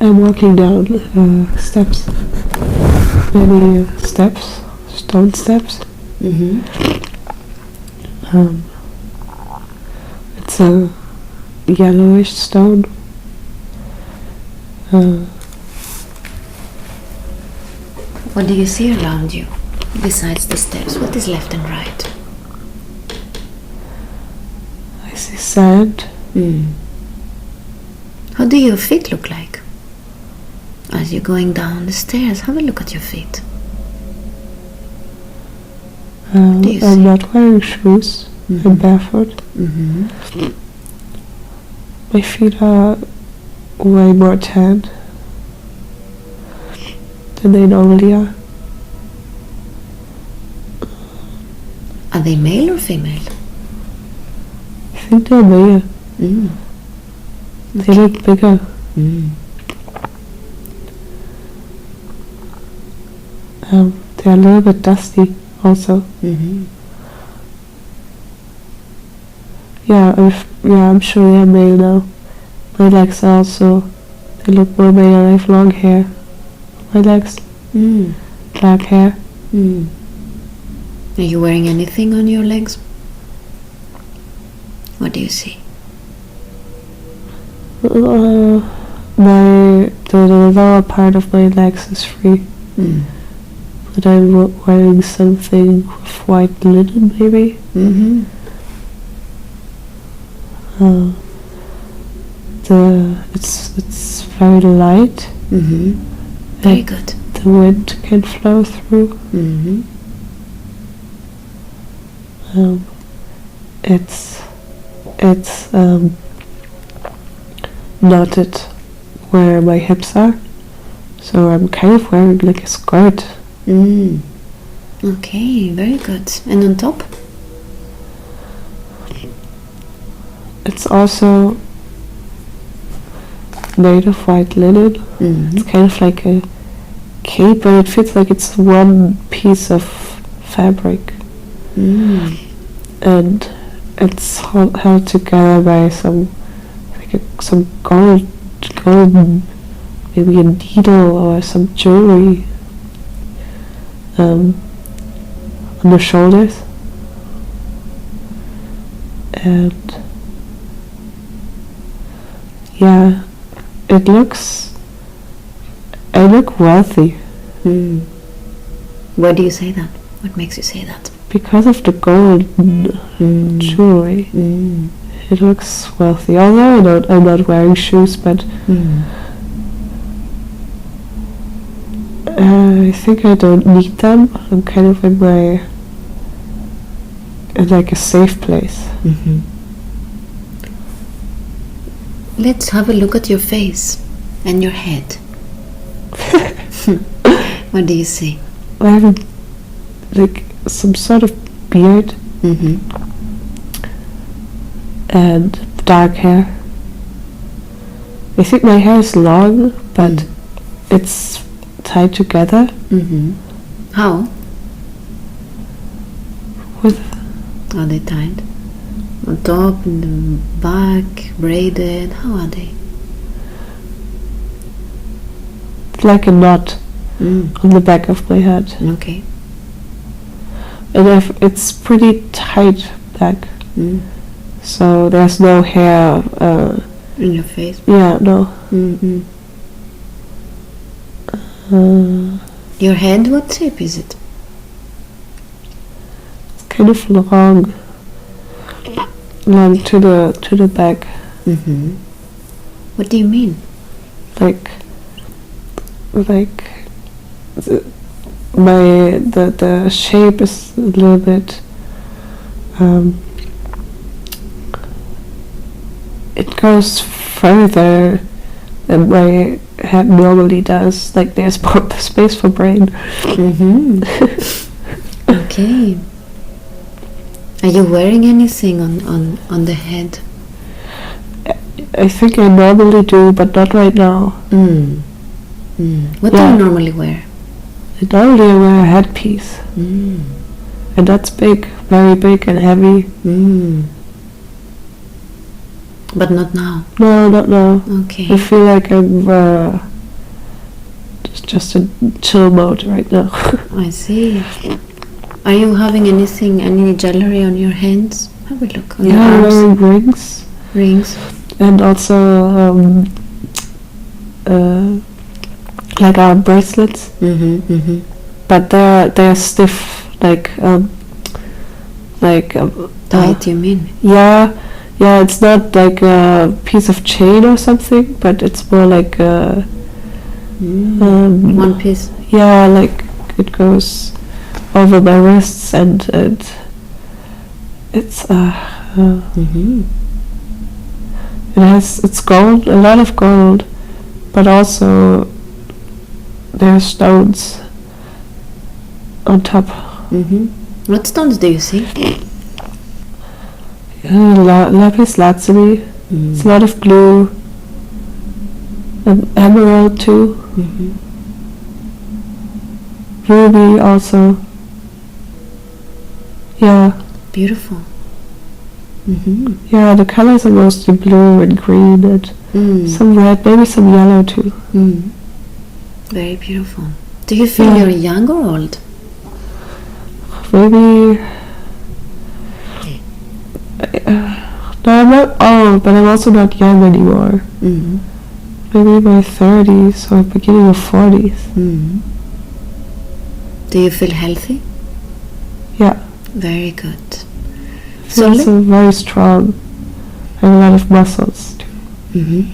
I'm walking down steps, many steps, stone steps. Mm-hmm. It's a yellowish stone. What do you see around you, besides the steps? What is left and right? I see sand. How do your feet look like? As you're going down the stairs, have a look at your feet. do you I'm see? not wearing shoes. I'm barefoot. My feet are way more tan than they normally are. Are they male or female? I think they're male. They look bigger. They're a little bit dusty also. I'm sure they're male now. My legs are also, they look more male. I have long hair. My legs, black hair. Are you wearing anything on your legs? What do you see? The lower part of my legs is free. But I'm wearing something with white linen, maybe. It's very light. Very good. The wind can flow through. It's knotted where my hips are, so I'm kind of wearing like a skirt. Okay, very good. And on top? It's also made of white linen. It's kind of like a cape, but it feels like it's one piece of fabric. And it's held together by some gold, maybe a needle or some jewelry on the shoulders. And yeah, I look wealthy. Why do you say that? What makes you say that? Because of the gold jewelry. It looks wealthy. Although I'm not wearing shoes, but I think I don't need them. I'm kind of in like a safe place. Let's have a look at your face and your head. What do you see? I have like some sort of beard and dark hair. I think my hair is long, but it's tied together. How? With Are they tied? On top, in the back, braided? How are they? like a knot on the back of my head. Okay. And it's pretty tight back. So there's no hair. In your face? Yeah, no. Your head, what shape is it? It's kind of long to the back. What do you mean? Like the shape is a little bit it goes further than my head normally does. Like there's more space for brain. Okay. Are you wearing anything on the head? I think I normally do, but not right now. What do you normally wear? Normally I wear a headpiece. And that's big, very big and heavy. But not now. No, not now. Okay. I feel like I'm just in chill mode right now. I see. Are you having any jewelry on your hands? Have a look on your Yeah, I'm arms. wearing rings. Rings. And also like arm bracelets, but they're stiff, like Tight, you mean? yeah, it's not like a piece of chain or something, but it's more like One piece. yeah, like it goes over my wrists, and it's it's gold, a lot of gold, but also there's stones on top. What stones do you see? Lapis lazuli. It's a lot of blue. Emerald too. Ruby also. Yeah. Beautiful. Yeah, the colors are mostly blue and green and some red, maybe some yellow too. Very beautiful. Do you feel Yeah. you're young or old? Maybe. No, I'm not old, but I'm also not young anymore. Maybe my 30s or beginning of 40s. Do you feel healthy? Yeah. Very good. I'm So also very strong. I have a lot of muscles too.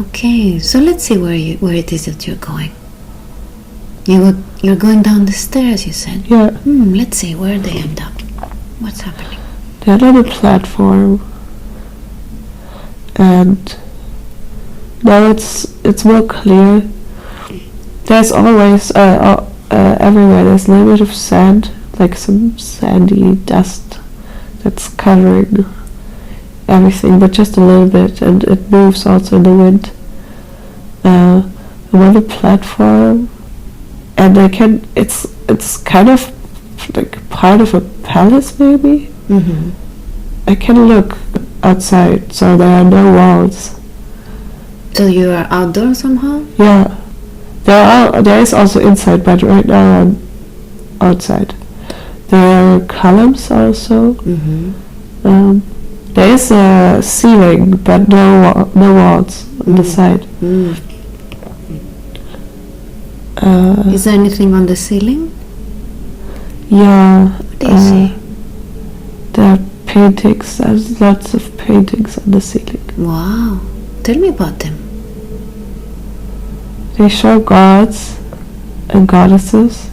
Okay, so let's see where it is that you're going. You're going down the stairs, you said. Yeah. Let's see where they end up. What's happening? They're on a platform, and now it's more clear. There's always everywhere there's a little bit of sand, like some sandy dust that's covering everything, but just a little bit, and it moves also in the wind. I'm on a platform, and it's kind of like part of a palace, maybe. I can look outside, so there are no walls. So you are outdoors somehow? Yeah, there is also inside, but right now I'm outside. There are columns also. There is a ceiling, but no walls on the side. Is there anything on the ceiling? Yeah. What do you see? There are paintings. There's lots of paintings on the ceiling. Wow. Tell me about them. They show gods and goddesses.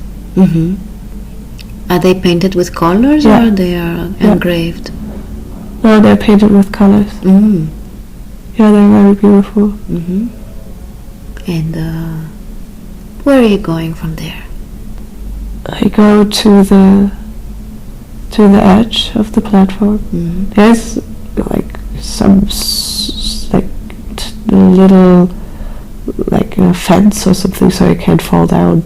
Are they painted with colors Yeah. or they are engraved? No, they're painted with colors. Yeah, they're very beautiful. And where are you going from there? I go to the edge of the platform. There's like some little like a fence or something, so I can't fall down.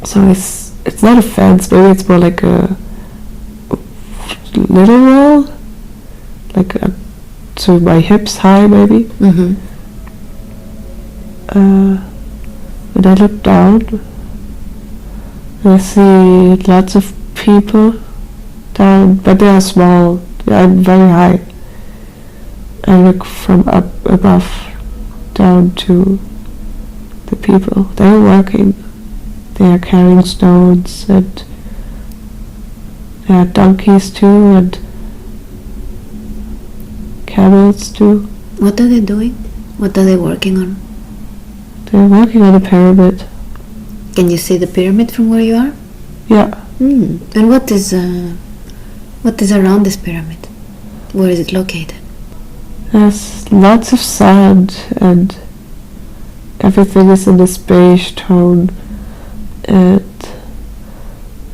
So it's not a fence. Maybe it's more like a little wall, like to my hips high, maybe. And I look down, and I see lots of people down, but they are small. I'm very high. I look from up above down to the people. They're working. They are carrying stones, and there are donkeys too, and camels too. What are they doing? What are they working on? They're working on a pyramid. Can you see the pyramid from where you are? Yeah. And what is around this pyramid? Where is it located? There's lots of sand, and everything is in this beige tone, and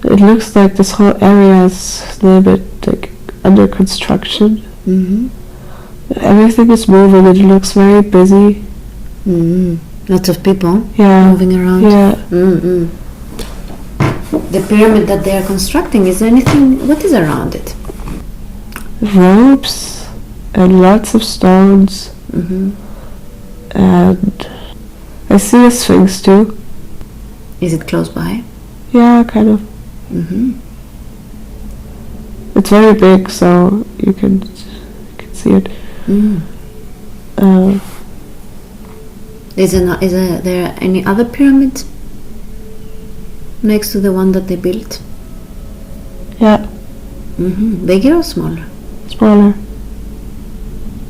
it looks like this whole area is a little bit like under construction. Everything is moving, and it looks very busy. Lots of people moving around. Yeah. The pyramid that they are constructing, is there anything, what is around it? Ropes and lots of stones, Mm-hmm. and I see a sphinx too. Is it close by? Yeah, kind of. Mm-hmm. It's very big, so you can see it. Mm. Uh, Is there any other pyramid next to the one that they built? yeah, Mm-hmm. Bigger or smaller? smaller.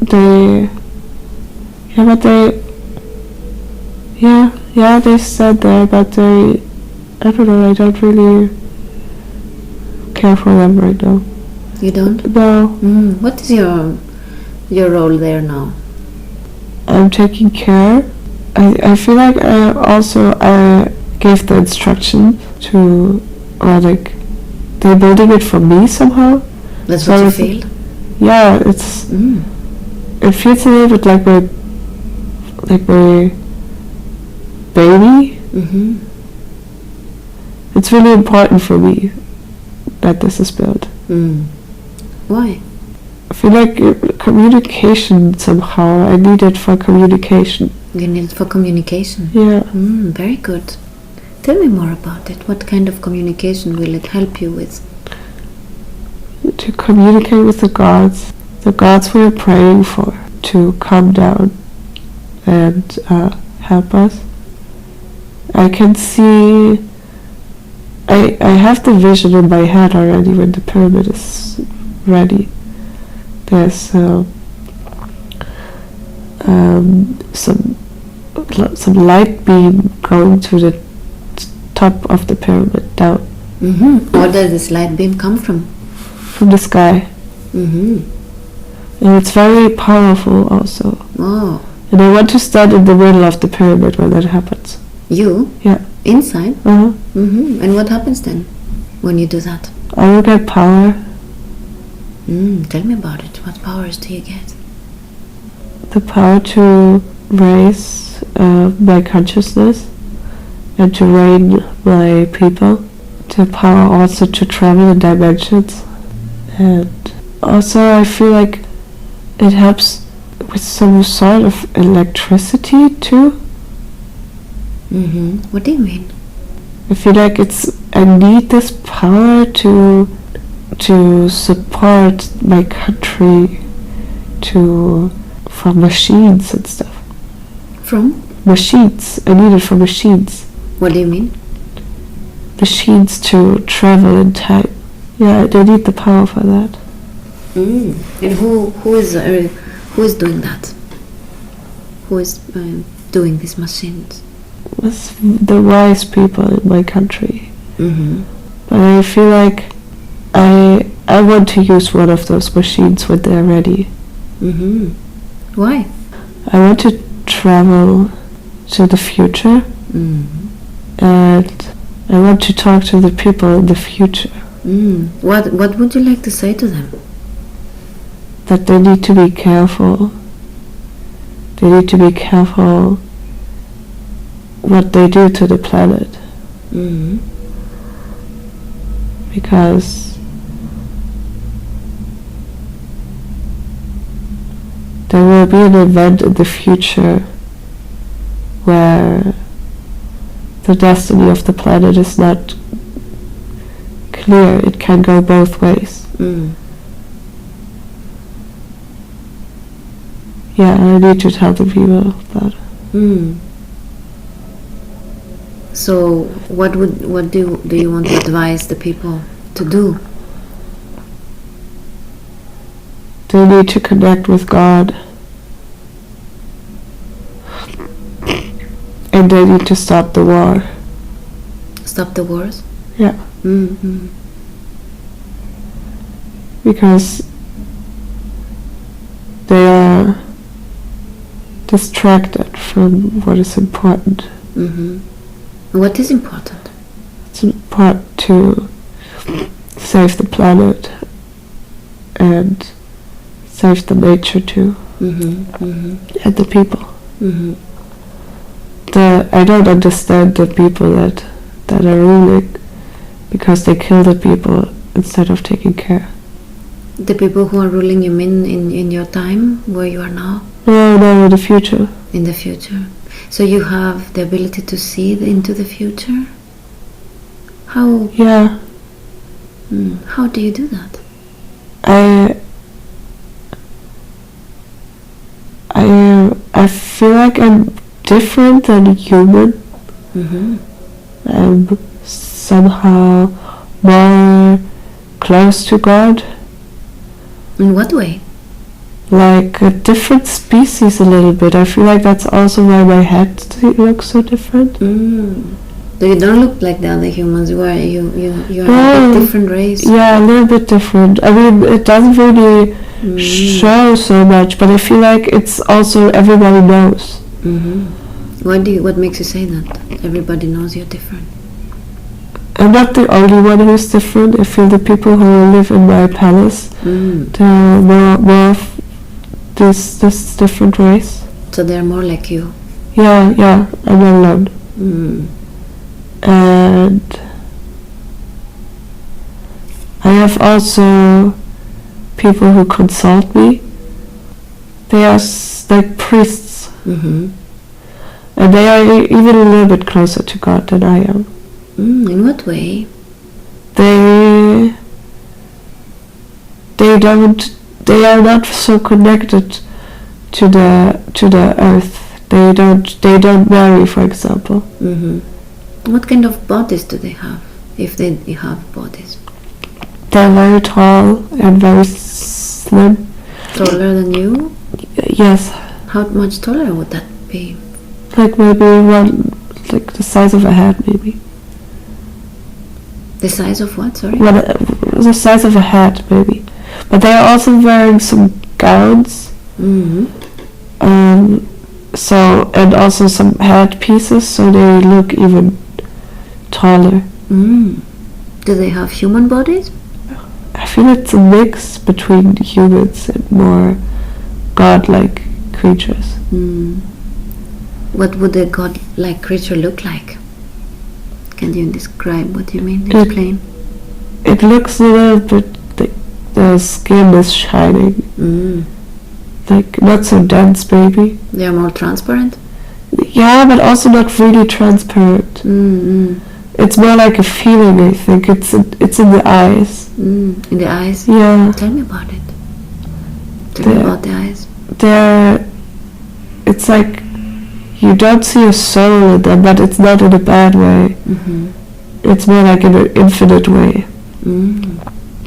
They they said there, but I don't know, I don't really care for them right now. You don't? No, What is your role there now? I'm taking care. I feel like I gave the instruction to, or like, they're building it for me somehow. That's So what you it's- feel? Yeah, Mm. it feels a little bit like my baby. Mm-hmm. It's really important for me that this is built. Mm. Why? I feel like communication somehow. I need it for communication. You need it for communication. Yeah. Very good. Tell me more about it. What kind of communication will it help you with? To communicate with the gods we're praying for, to come down and help us. I can see, I have the vision in my head already when the pyramid is ready. There's some light beam going to the top of the pyramid down Mm-hmm. Where does this light beam come from? from the sky. Mm-hmm. And it's very powerful also. Oh, And I want to stand in the middle of the pyramid when that happens. you? Yeah. Inside? Uh-huh. Mm-hmm. And what happens then when you do that? I will get power. Tell me about it. What powers do you get? The power to raise my consciousness and to reign my people. The power also to travel in dimensions. And also I feel like it helps with some sort of electricity too. Mm-hmm. What do you mean? I feel like I need this power to support my country from machines and stuff. From? Machines. I need it for machines. What do you mean? Machines to travel in time. Yeah, they need the power for that. And who is doing that? Who is doing these machines? With the wise people in my country. Mm-hmm. But I feel like I want to use one of those machines when they're ready. Mm-hmm. Why? I want to travel to the future, and I want to talk to the people in the future. What would you like to say to them? That they need to be careful. They need to be careful what they do to the planet. Mm-hmm. Because there will be an event in the future where the destiny of the planet is not clear. It can go both ways. Yeah, I need to tell the people that. So what do you want to advise the people to do? They need to connect with God. And they need to stop the war. Stop the wars? Yeah. Mm-hmm. Because they are distracted from what is important. Mm-hmm. What is important? It's important to save the planet and save the nature too, and the people. I don't understand the people that are ruling, because they kill the people instead of taking care. The people who are ruling, you mean in your time, where you are now? No, the future. In the future. So you have the ability to see into the future? How? Yeah. How do you do that? I feel like I'm different than a human. I'm somehow more close to God. In what way? Like a different species a little bit. I feel like that's also why my head looks so different. So you don't look like the other humans. You are a different race. Yeah, a little bit different. I mean, it doesn't really show so much, but I feel like it's also everybody knows. What makes you say that? Everybody knows you're different. I'm not the only one who's different. I feel the people who live in my palace, they're more of this different race. So they're more like you. Yeah, I'm not alone. And I have also people who consult me. They are like priests. And they are even a little bit closer to God than I am. In what way? They are not so connected to the earth. They don't marry, for example. What kind of bodies do they have, if they have bodies? They're very tall and very slim. Taller than you? Yes. How much taller would that be? Like maybe like the size of a head, maybe. The size of what? Sorry. The size of a head, maybe. But they are also wearing some gowns. So, and also some head pieces, so they look even taller. Do they have human bodies? I feel it's a mix between humans and more godlike creatures. What would a god-like creature look like? Can you describe what you mean? Explain. It looks a little bit like the skin is shining. Like not so dense, maybe. They are more transparent? Yeah, but also not really transparent. It's more like a feeling, I think. It's in the eyes. In the eyes? Yeah. Tell me about it. Tell me about the eyes. It's like you don't see a soul in them, but it's not in a bad way. It's more like in an infinite way.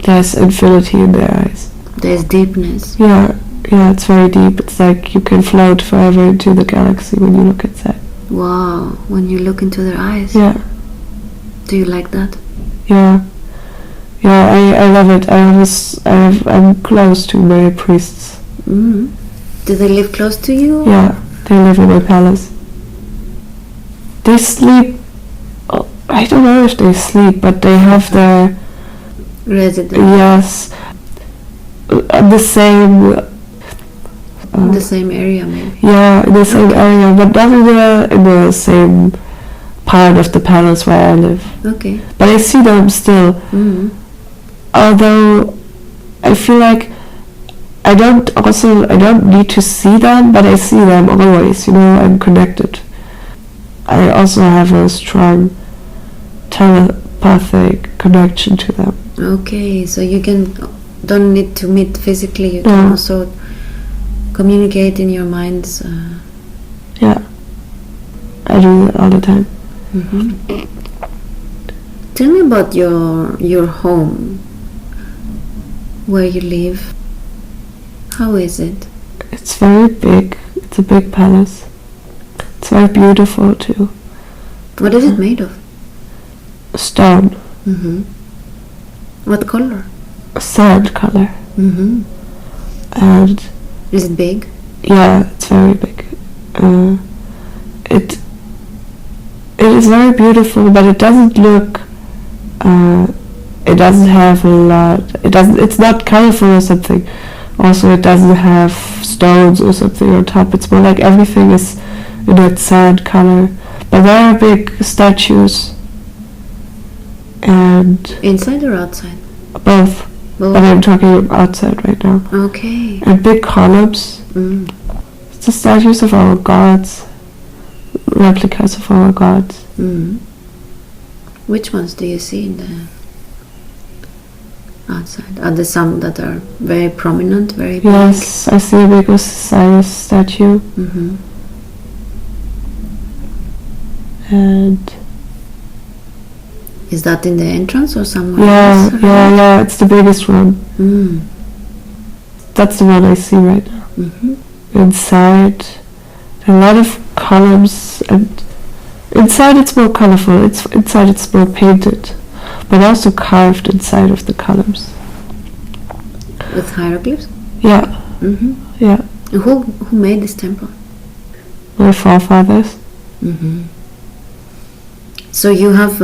There's infinity in their eyes. There's deepness. Yeah, it's very deep. It's like you can float forever into the galaxy when you look inside. Wow, when you look into their eyes. Yeah. Do you like that? Yeah, I love it. I'm close to my priests. Do they live close to you? Yeah, they live in my palace. They sleep. I don't know if they sleep, but they have their residence. Yes, the same. In the same area, maybe. Yeah, in the same area, but not in the same part of the palace where I live. Okay. But I see them still. Although I feel like I don't need to see them, but I see them always. I'm connected. I also have a strong telepathic connection to them. Okay, so you don't need to meet physically. You can also communicate in your minds. Yeah, I do that all the time. Tell me about your home, where you live. How is it? It's very big. It's a big palace. It's very beautiful too. What is it made of? Stone. What color? Sand color. And is it big? Yeah, it's very big. It is very beautiful, but it doesn't look. It doesn't have a lot. It's not colorful or something. Also, it doesn't have stones or something on top. It's more like everything is in that sand color. But there are big statues. And inside or outside? Both. Oh, but I'm talking outside right now. okay. And big columns. Mm. It's the statues of our gods, replicas of our gods. Mm. Which ones do you see in the outside? Are there some that are very prominent, very big? Yes, I see a big Osiris statue, Mm-hmm. and Is that in the entrance or somewhere yeah, else? yeah, it's the biggest one. Mm. That's the one I see right now. Mm-hmm. Inside, a lot of columns, and inside it's more colorful. Inside it's more painted, but also carved inside of the columns. With hieroglyphs? Yeah, Mm-hmm. yeah. Who made this temple? My forefathers. Mm-hmm. So you have,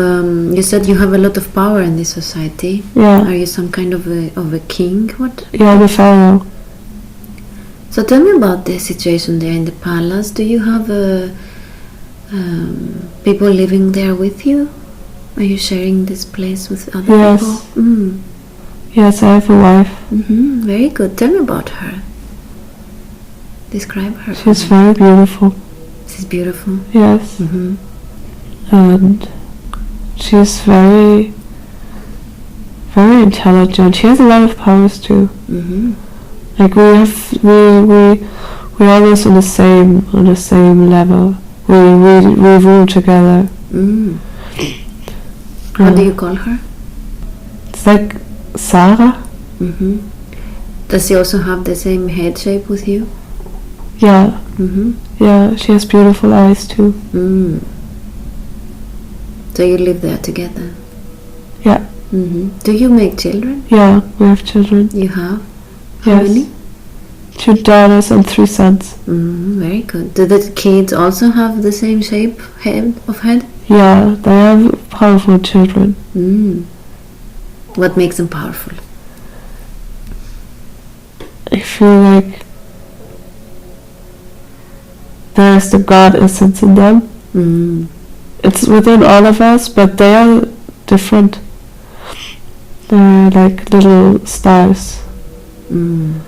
you said you have a lot of power in this society. Yeah, Are you some kind of a king? What? yeah, the pharaoh. So tell me about the situation there in the palace. Do you have people living there with you? Are you sharing this place with other Yes. people? Mm. Yes, I have a wife. Mm-hmm. Very good. Tell me about her. Describe her. She's very beautiful. She's beautiful. Yes, Mm-hmm. and she's very, very intelligent. She has a lot of powers too. Mm-hmm. Like we're almost on the same level. We rule together. Mm. How do you call her? It's like Sarah. Mm-hmm. Does she also have the same head shape with you? Yeah, Mm-hmm. yeah. She has beautiful eyes too. Mm. So you live there together? Yeah, Mm-hmm. Do you make children? yeah. We have children. You have? How Yes. many? 2 daughters and 3 sons. Mm, very good. Do the kids also have the same shape of head? Yeah, they have powerful children. Mm. What makes them powerful? I feel like there's the God essence in them. Mm. It's within all of us, but they are different. They're like little stars. Mm.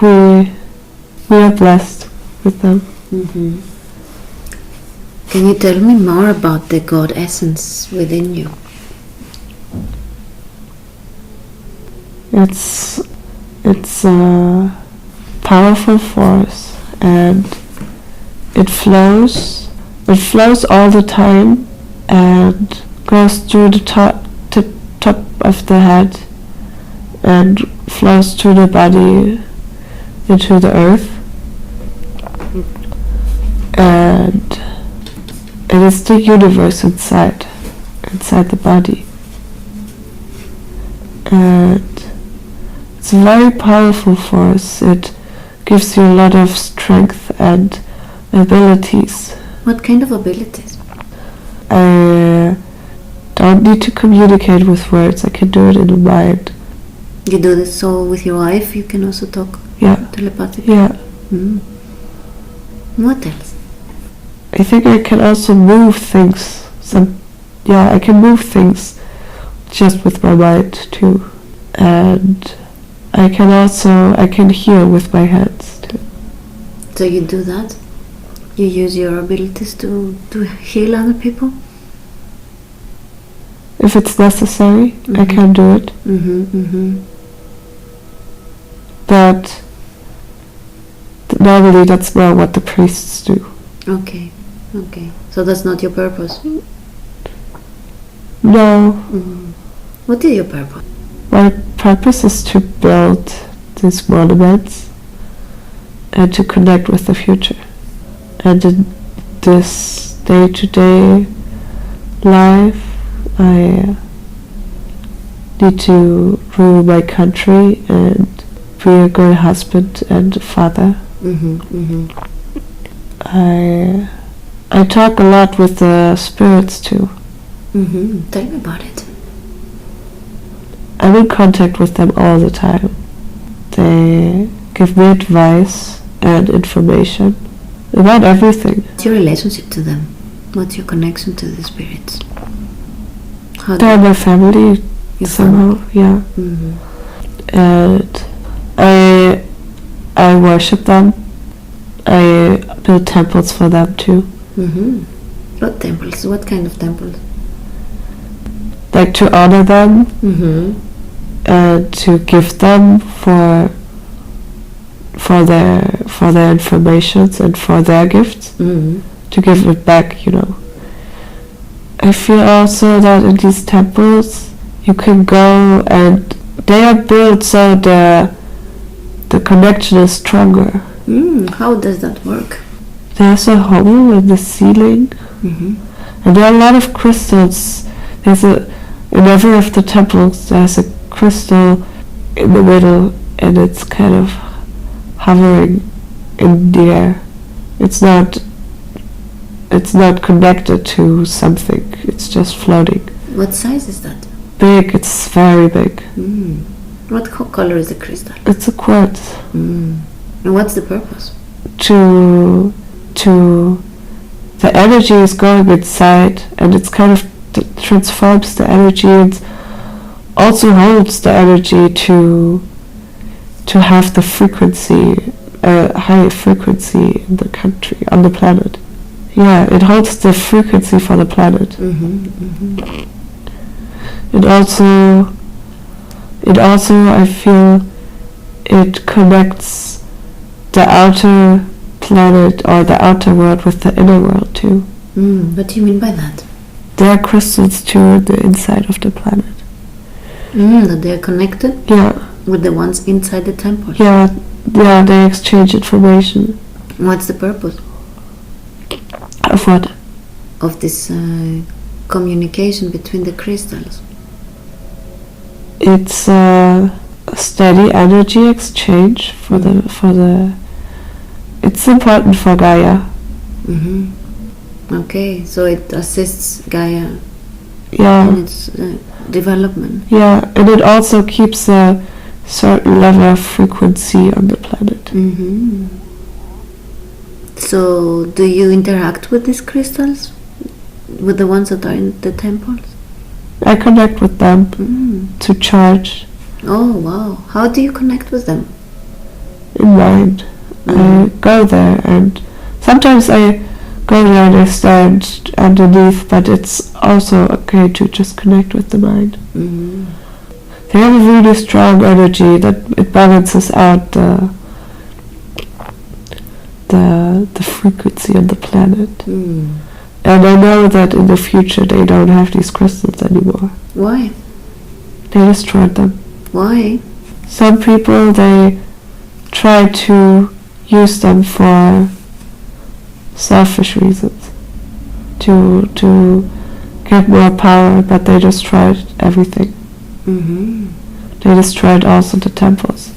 We are blessed with them. Mm-hmm. Can you tell me more about the God essence within you? It's a powerful force, and it flows all the time and goes through the top of the head and flows through the body into the earth, and it is the universe inside the body, and it's a very powerful force. It gives you a lot of strength and abilities. What kind of abilities? I don't need to communicate with words. I can do it in the mind. You do this so with your wife? You can also talk Yeah, telepathically? yeah. Mm. What else? I think I can also move things. I can move things just with my mind too. And I can heal with my hands too. So you do that? You use your abilities to heal other people? If it's necessary, I can do it. Mm-hmm, mm-hmm. But normally that's not what the priests do. Okay, okay. So that's not your purpose? No, Mm. What is your purpose? my purpose is to build these monuments and to connect with the future. And in this day-to-day life, I need to rule my country and be a good husband and father. Mm-hmm, mm-hmm. I talk a lot with the spirits too. Mm-hmm. Tell me about it. I'm in contact with them all the time. They give me advice and information about everything. What's your relationship to them? What's your connection to the spirits? How do They're my family. You somehow. Yeah, Mm-hmm. and I worship them. I build temples for them too, Mm-hmm. What temples? What kind of temples? like to honor them Mm-hmm. and to give them for their informations and for their gifts, Mm-hmm. to give it back, you know. I feel also that in these temples you can go and they are built so the connection is stronger. How does that work? There's a hole in the ceiling Mm-hmm. and there are a lot of crystals. In every of the temples there's a crystal in the middle and it's kind of hovering in the air. It's not connected to something. It's just floating. What size is that? Big. It's very big. What color is the crystal? It's a quartz. And what's the purpose? To the energy is going inside and it's kind of transforms the energy and also holds the energy to have the frequency, high frequency in the country, on the planet. Yeah, it holds the frequency for the planet. It also I feel it connects the outer planet or the outer world with the inner world too. What do you mean by that? There are crystals too in the inside of the planet. That they are connected Yeah, with the ones inside the temple. yeah, they exchange information. What's the purpose Of what? of this communication between the crystals? It's a steady energy exchange for the. It's important for Gaia. Okay, so it assists Gaia Yeah, in its development. yeah, and it also keeps a certain level of frequency on the planet. So, do you interact with these crystals? With the ones that are in the temples? I connect with them to charge Oh, wow. How do you connect with them? in mind. I go there and sometimes I go there and I stand underneath, but it's also okay to just connect with the mind. They have a really strong energy that it balances out the frequency on the planet. And I know that in the future they don't have these crystals anymore. Why? They destroyed them. Why? Some people, they try to use them for selfish reasons, to get more power, but they destroyed everything. They destroyed also the temples.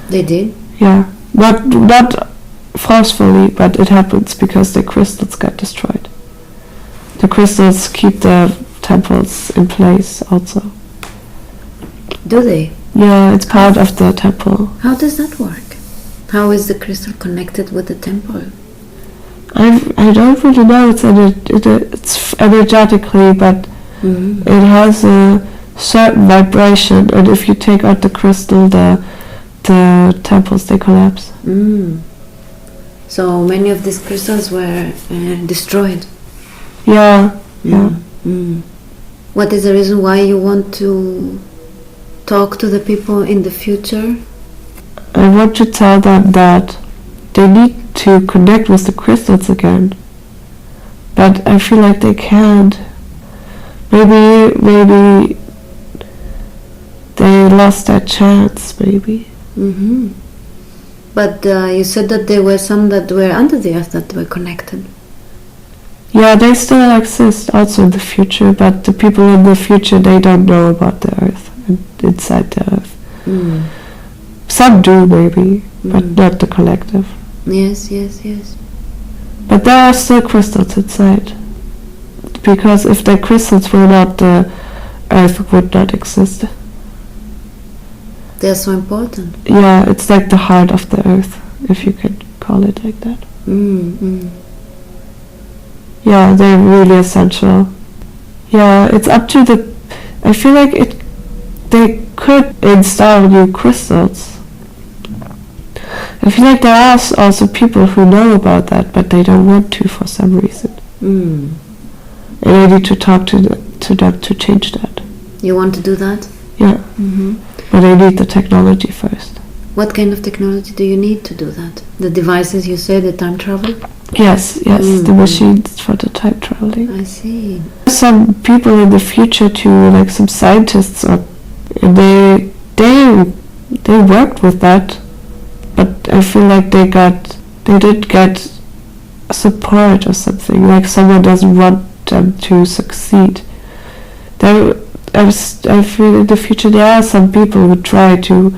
They did? Yeah, not forcefully, but it happens because the crystals got destroyed. The crystals keep the temples in place also. Do they? Yeah, it's part of the temple. How does that work? How is the crystal connected with the temple? I don't really know. It's energetically, but it has a certain vibration, and if you take out the crystal, the temples, they collapse. So many of these crystals were destroyed. Yeah, yeah. What is the reason why you want to talk to the people in the future? I want to tell them that they need to connect with the crystals again, but I feel like they can't. Maybe they lost that chance. Maybe. But you said that there were some that were under the earth that were connected. Yeah, they still exist also in the future, but the people in the future, they don't know about the earth and inside the earth. Some do maybe, but not the collective. Yes. But there are still crystals inside, because if the crystals were not, the earth would not exist. They're so important. Yeah, it's like the heart of the earth, if you could call it like that. Yeah, they're really essential. Yeah, it's up to I feel like they could install new crystals. I feel like there are also people who know about that, but they don't want to for some reason. Mm. And I need to talk to them to change that. You want to do that? Yeah, Mm-hmm. but I need the technology first. What kind of technology do you need to do that? The devices you say, the time travel? Yes, the machines for the time traveling. I see. Some people in the future too, like some scientists, they worked with that, but I feel like they didn't get support or something. Like someone doesn't want them to succeed. I feel in the future there are some people who try to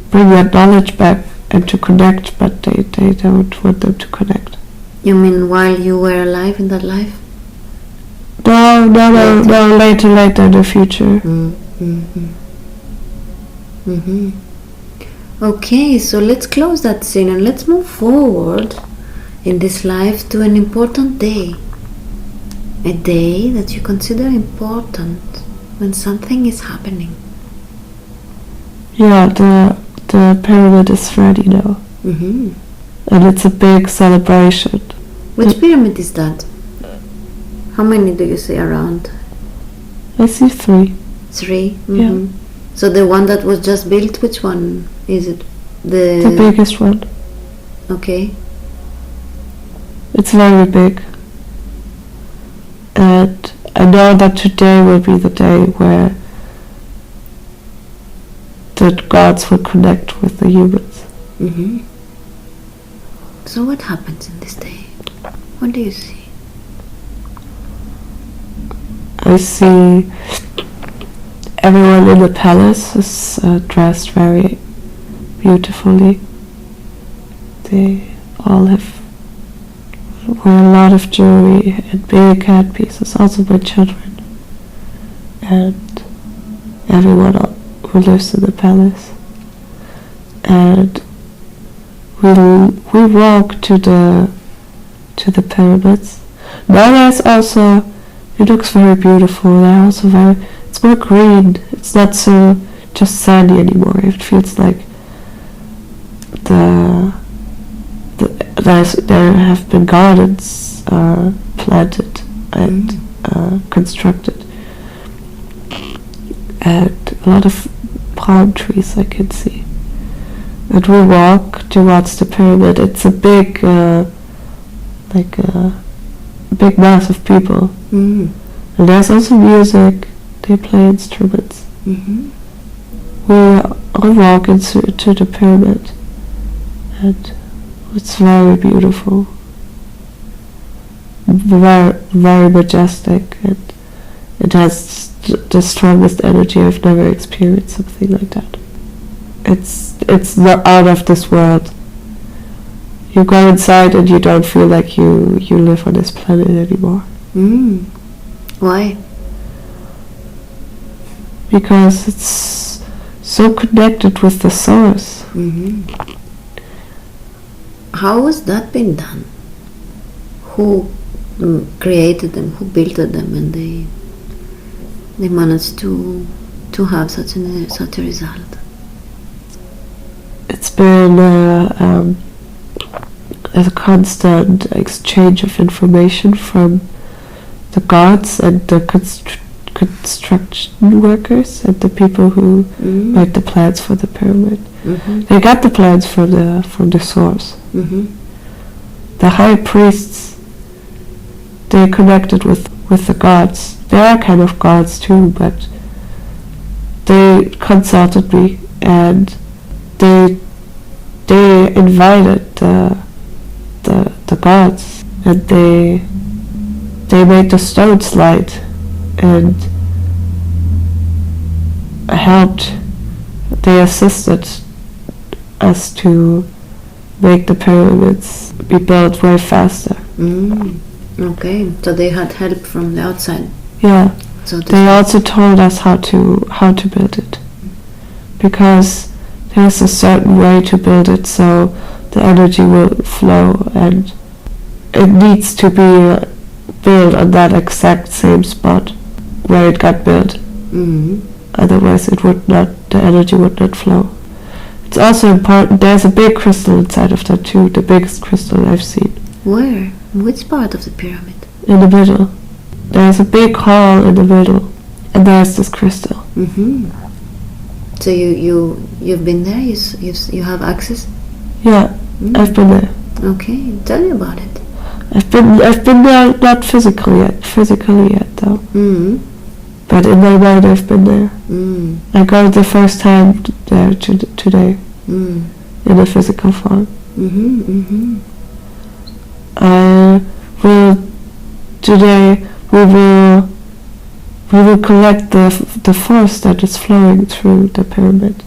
bring that knowledge back and to connect, but they don't want them to connect. You mean while you were alive in that life? No, later in the future. Okay, so let's close that scene and let's move forward in this life to an important day. A day that you consider important when something is happening. Yeah, the pyramid is ready now. Mm-hmm. And it's a big celebration. Which pyramid is that? How many do you see around? I see 3. 3? Mm-hmm. Yeah. So the one that was just built, which one is it? The biggest one. Okay. It's very big. And I know that today will be the day where the gods will connect with the humans. Mm-hmm. So what happens in this day? What do you see? I see everyone in the palace is dressed very beautifully. They all wear a lot of jewelry and big headpieces, also my children. And everyone who lives in the palace. And we walk to the pyramids. Now there's also, it looks very beautiful. They're also it's more green. It's not so just sandy anymore. It feels like there have been gardens planted and constructed, and a lot of palm trees I can see. And we walk towards the pyramid. It's a big, big mass of people. Mm. And there's also music. They play instruments. Mm-hmm. We walk into the pyramid, and it's very beautiful, very, very majestic, and it has the strongest energy. I've never experienced something like that. It's not out of this world. You go inside and you don't feel like you live on this planet anymore. Mm. Why? Because it's so connected with the source. Mm-hmm. How has that been done? Who created them? Who built them? And they managed to have such a result. It's been a constant exchange of information from the gods and the construction workers and the people who made the plans for the pyramid. Mm-hmm. They got the plans from the source. Mm-hmm. The high priests, they connected with the gods. They are kind of gods too, but they consulted me and they invited the gods, and they made the stone slide and helped. They assisted us to make the pyramids be built way faster. Okay, so they had help from the outside. Yeah. So they also told us how to build it, because there's a certain way to build it so the energy will flow, and it needs to be built on that exact same spot where it got built. Mm-hmm. Otherwise, the energy would not flow. It's also important. There's a big crystal inside of that too. The biggest crystal I've seen. Where? Which part of the pyramid? In the middle. There's a big hall in the middle, and there's this crystal. So you've been there. You have access. Yeah, I've been there. Okay, tell me about it. I've been there, not physically yet though. But in my mind, I've been there. I got the first time there today in a physical form. Today we will collect the force that is flowing through the pyramid.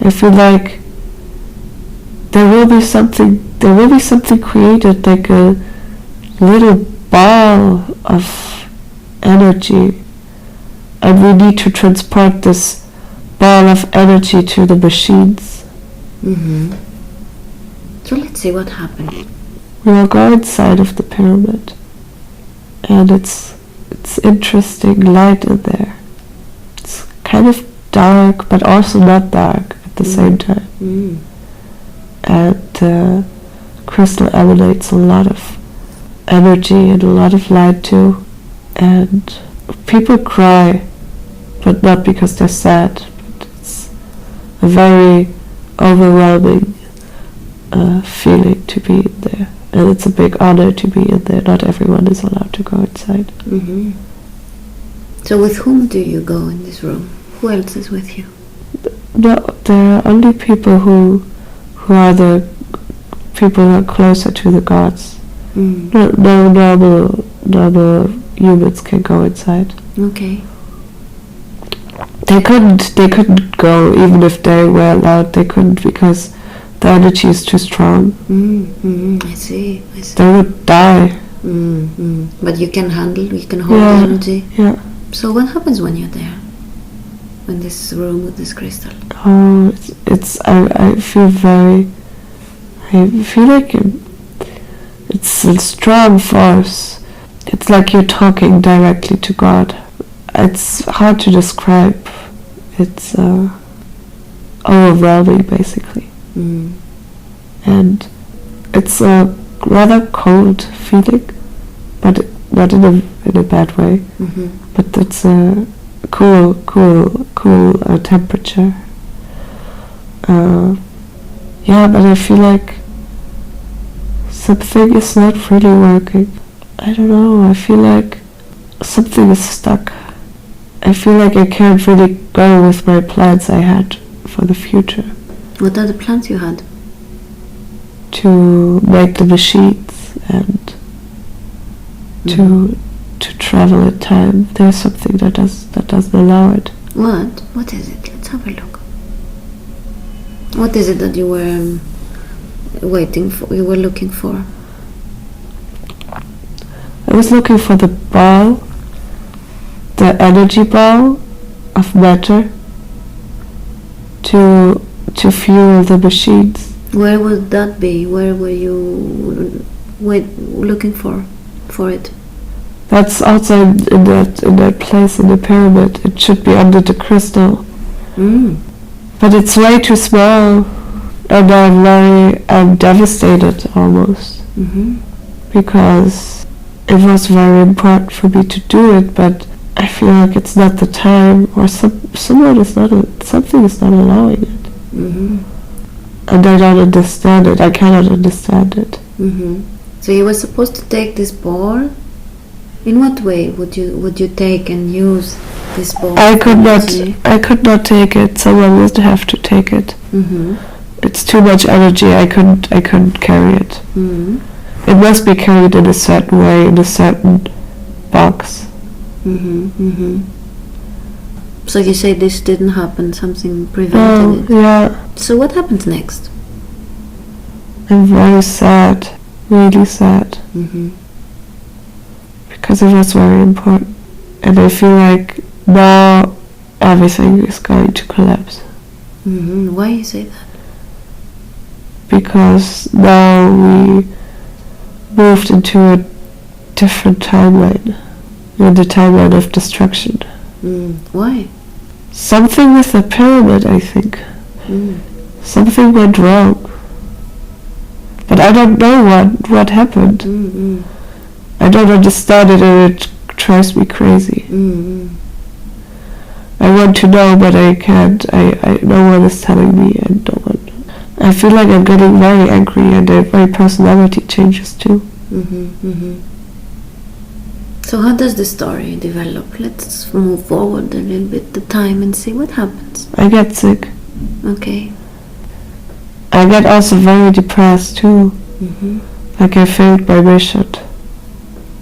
I feel like there will be something created, like a little ball of energy, and we need to transport this ball of energy to the machines. So let's see what happened. We will go inside of the pyramid, and it's interesting light in there. It's kind of dark, but also not dark at the same time. And the crystal emanates a lot of energy and a lot of light too. And people cry, but not because they're sad. But it's a very overwhelming feeling to be in there. And it's a big honor to be in there. Not everyone is allowed to go inside. So with whom do you go in this room? Who else is with you? No, there are only people who are the people who are closer to the gods. No normal humans can go inside. Okay. They couldn't go even if they were allowed. They couldn't because the energy is too strong. I see. They would die. But you can hold the energy. Yeah. So what happens when you're there? In this room with this crystal? Oh, I feel like it's a strong force. It's like you're talking directly to God. It's hard to describe. It's overwhelming, basically. And it's a rather cold feeling, but not in a bad way. But it's a cool temperature. But I feel like something is not really working. I don't know, I feel like something is stuck. I feel like I can't really go with my plans I had for the future. What are the plans you had? To make the machines and to travel in time. There's something that doesn't allow it. What? What is it? Let's have a look. What is it that you were waiting for? You were looking for? I was looking for the ball, the energy ball of matter to fuel the machines. Where would that be? Where were you looking for it? That's outside in that place in the pyramid. It should be under the crystal. But it's way too small, and I'm devastated almost. Because it was very important for me to do it, but I feel like it's not the time, or something is not allowing it. And I don't understand it. I cannot understand it. So you were supposed to take this ball. In what way would you take and use this ball? I could not take it. Someone would have to take it. It's too much energy. I couldn't carry it. It must be carried in a certain way, in a certain box. So you say this didn't happen, something prevented it. Yeah. So what happens next? I'm very sad, really sad. Because it was very important. And I feel like now everything is going to collapse. Why you say that? Because now we moved into a different timeline. In the timeline of destruction. Why? Something with the pyramid, I think. Something went wrong. But I don't know what happened. I don't understand it, and it drives me crazy. I want to know, but I can't. No one is telling me, and no one. I feel like I'm getting very angry, and my personality changes too. So how does the story develop? Let's move forward a little bit the time and see what happens. I get sick. Okay. I get also very depressed too. Like I failed my mission.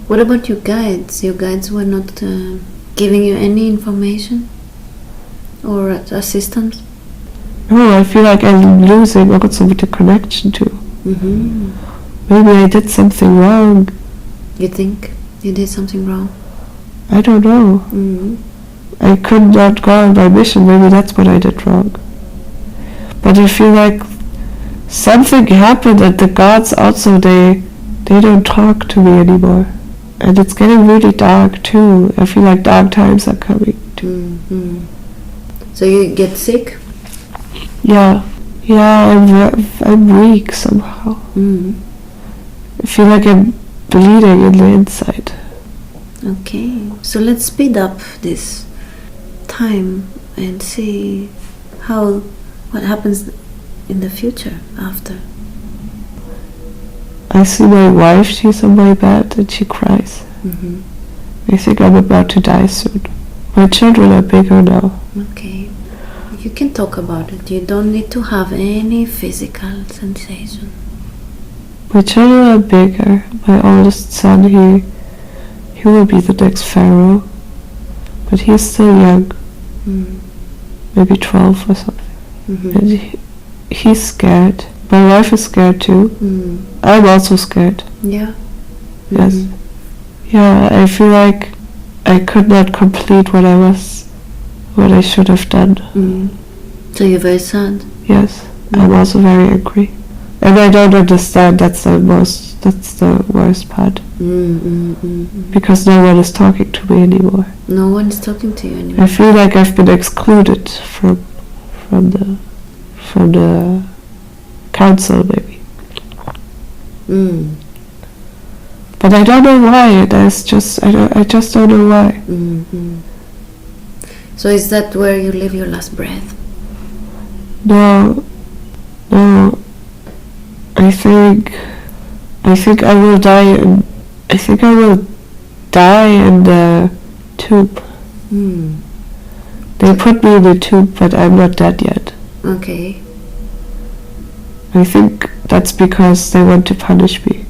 What about your guides? Your guides were not giving you any information or assistance? No, I feel like I'm losing also with the connection too. Maybe I did something wrong. You think you did something wrong? I don't know. I could not go on my mission. Maybe that's what I did wrong. But I feel like something happened, and the gods also, they don't talk to me anymore. And it's getting really dark too. I feel like dark times are coming too. So you get sick? Yeah, I'm weak somehow. I feel like I'm bleeding in the inside. Okay, so let's speed up this time and see what happens in the future after. I see my wife, she's on my bed and she cries. I think I'm about to die soon. My children are bigger now. Okay, you can talk about it. You don't need to have any physical sensation. My children are bigger. My oldest son, he will be the next pharaoh. But he's still young. Maybe 12 or something. And he's scared. My wife is scared too. I'm also scared. Yeah. Yes. Yeah, I feel like I could not complete what I should have done. So you're very sad? Yes. I'm also very angry. And I don't understand, that's the worst part. Because no one is talking to me anymore. No one is talking to you anymore. I feel like I've been excluded from the council, maybe. But I don't know why. I just don't know why. So is that where you live your last breath? No. I think I will die in the tube. They put me in the tube, but I'm not dead yet. Okay. I think that's because they want to punish me.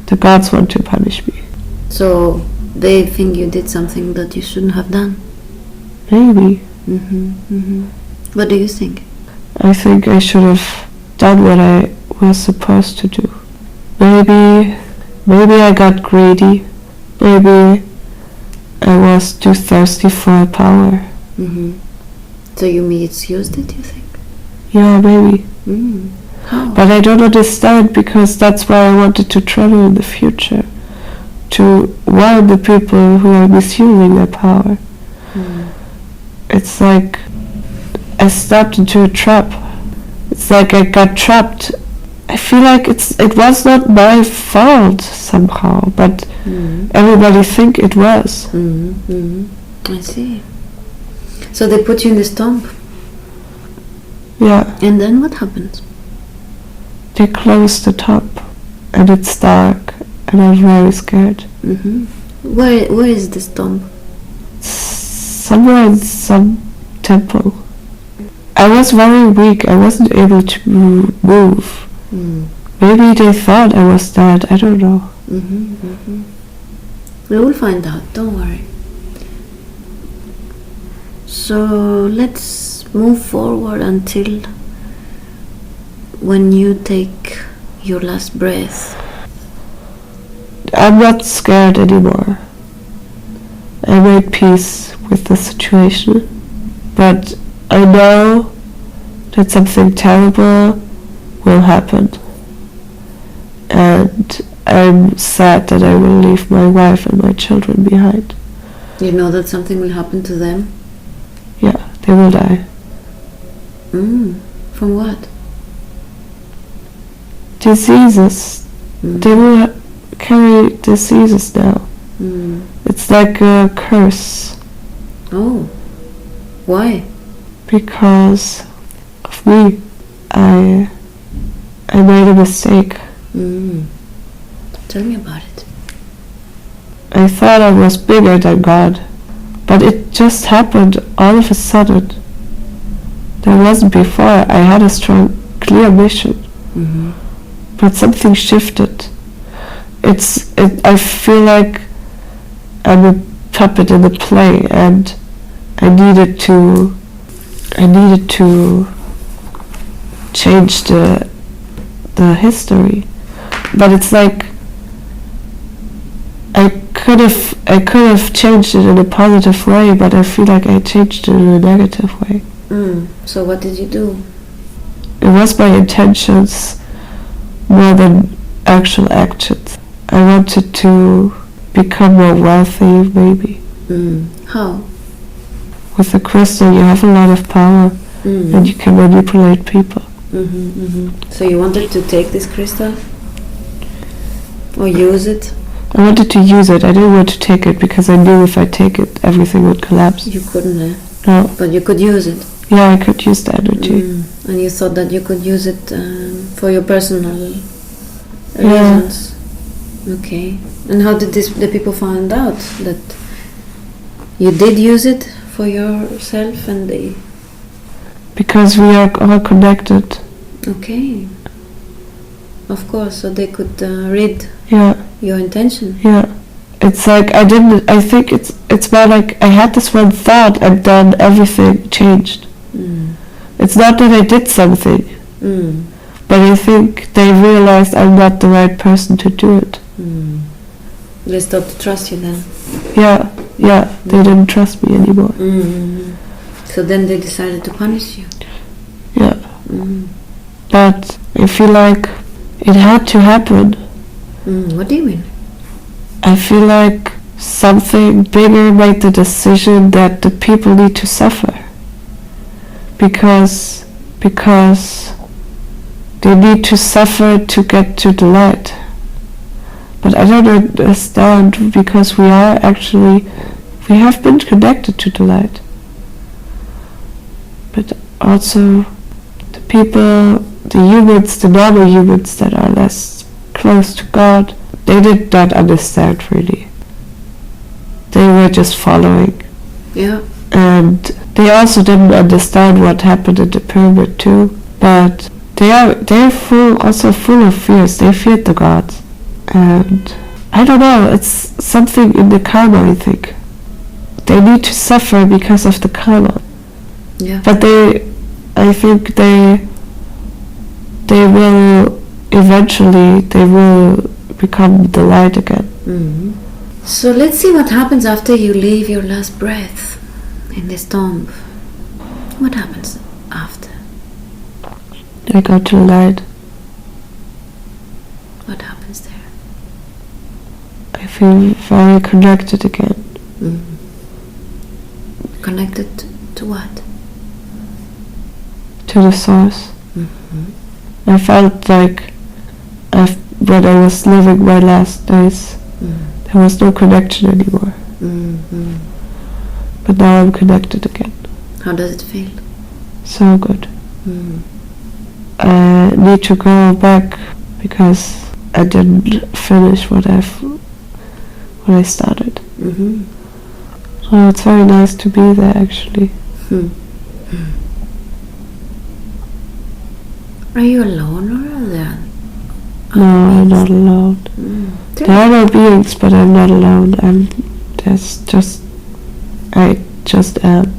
The gods want to punish me. So they think you did something that you shouldn't have done? Maybe. What do you think? I think I should have done what I was supposed to do. Maybe I got greedy. Maybe I was too thirsty for power. So you misused it, you think? Yeah, maybe. How? But I don't understand, because that's why I wanted to travel in the future. To warn the people who are misusing their power. It's like I stepped into a trap. It's like I got trapped. I feel like it was not my fault somehow, but everybody think it was. I see. So they put you in this tomb. Yeah. And then what happens? They closed the top, and it's dark, and I'm very scared. Where is this tomb? Somewhere in some temple. I was very weak. I wasn't able to move. Maybe they thought I was dead. I don't know. We will find out. Don't worry. So let's move forward until when you take your last breath. I'm not scared anymore. I made peace with the situation, but I know that something terrible will happen, and I'm sad that I will leave my wife and my children behind. You know that something will happen to them? Yeah, they will die. From what? Diseases. They will carry diseases now. It's like a curse. Oh. Why? Because of me. I made a mistake. Tell me about it. I thought I was bigger than God, but it just happened all of a sudden. There wasn't before. I had a strong, clear mission, but something shifted. I feel like I'm a puppet in a play, and I needed to change the history. But it's like I could have changed it in a positive way, but I feel like I changed it in a negative way. So what did you do? It was my intentions more than actual actions. I wanted to become more wealthy, maybe. How? With the crystal, you have a lot of power, and you can manipulate people. So you wanted to take this crystal? Or use it? I wanted to use it. I didn't want to take it because I knew if I take it, everything would collapse. You couldn't, eh? No. But you could use it? Yeah, I could use the energy. And you thought that you could use it for your personal reasons? Okay. And how did the people find out that you did use it for yourself and they... Because we are all connected. Okay. Of course, so they could read your intention. Yeah. It's like I think it's more like I had this one thought and then everything changed. It's not that I did something, but I think they realized I'm not the right person to do it. They stopped to trust you then? Yeah, they didn't trust me anymore. So then they decided to punish you? Yeah. But I feel like it had to happen. What do you mean? I feel like something bigger made the decision that the people need to suffer. Because they need to suffer to get to the light. But I don't understand, because we have been connected to the light. But also the people, the humans, the normal humans that are less close to God, they did not understand really. They were just following. Yeah. And they also didn't understand what happened in the pyramid too. But they're also full of fears. They feared the gods. And I don't know, it's something in the karma, I think. They need to suffer because of the karma. Yeah. But I think they will eventually, they will become the light again. So let's see what happens after you leave your last breath in this tomb. What happens after? I go to the light. What happens there? I feel very connected again. Connected to what? To the source. I felt like when I was living my last days, there was no connection anymore. But now I'm connected again. How does it feel? So good. I need to go back because I didn't finish what I started. So it's very nice to be there, actually. Are you alone or are there? No, I'm not alone. There are no beings, but I'm not alone. I just am.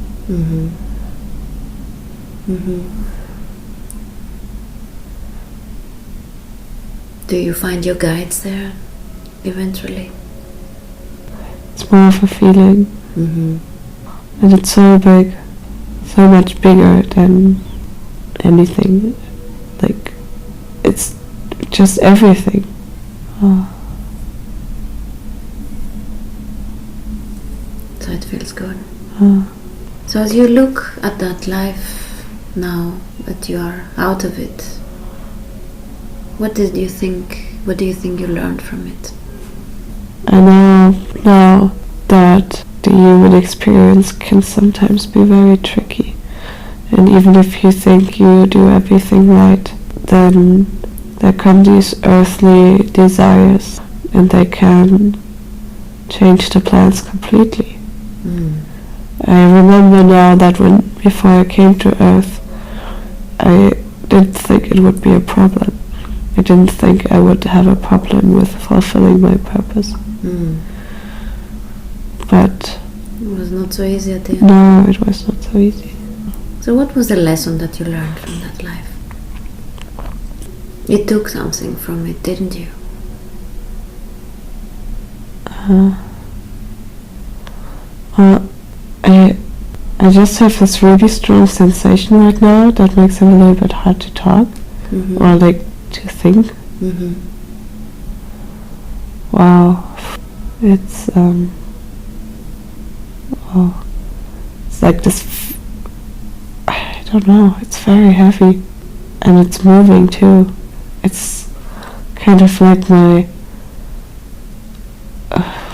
Do you find your guides there eventually? It's more of a feeling. And it's so big, so much bigger than anything. Like, it's just everything. So So as you look at that life now that you are out of it, what do you think you learned from it? I know now that the human experience can sometimes be very tricky. And even if you think you do everything right, then there come these earthly desires and they can change the plans completely. I remember now that before I came to Earth, I didn't think it would be a problem. I didn't think I would have a problem with fulfilling my purpose. But it was not so easy at the end. No, it was not so easy. So what was the lesson that you learned from that life? You took something from it, didn't you? I just have this really strong sensation right now that makes it a little bit hard to talk or like to think. Wow, it's it's like this. I don't know. It's very heavy, and it's moving too. It's kind of like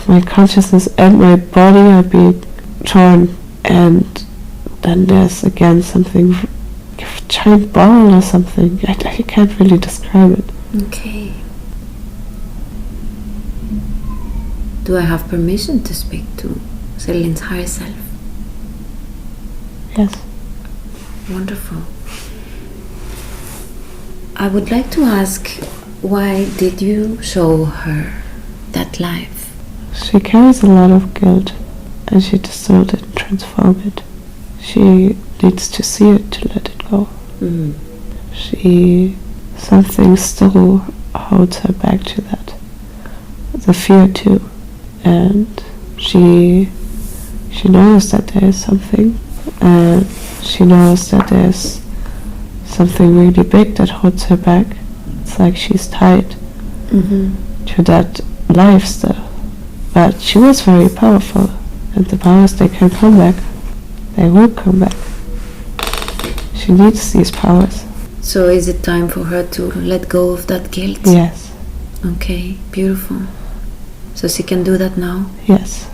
my consciousness and my body are being torn, and then there's again something, a giant ball or something. I can't really describe it. Okay. Do I have permission to speak to Celine's higher self? Yes. Wonderful. I would like to ask, why did you show her that life? She carries a lot of guilt, and she dissolved it and transformed it. She needs to see it to let it go. Something still holds her back to that. The fear too. And she knows that there is something, and she knows that there's something really big that holds her back. It's like she's tied to that life still. But she was very powerful, and the powers, they can come back. They will come back. She needs these powers. So is it time for her to let go of that guilt? Yes. Okay, beautiful. So she can do that now? Yes.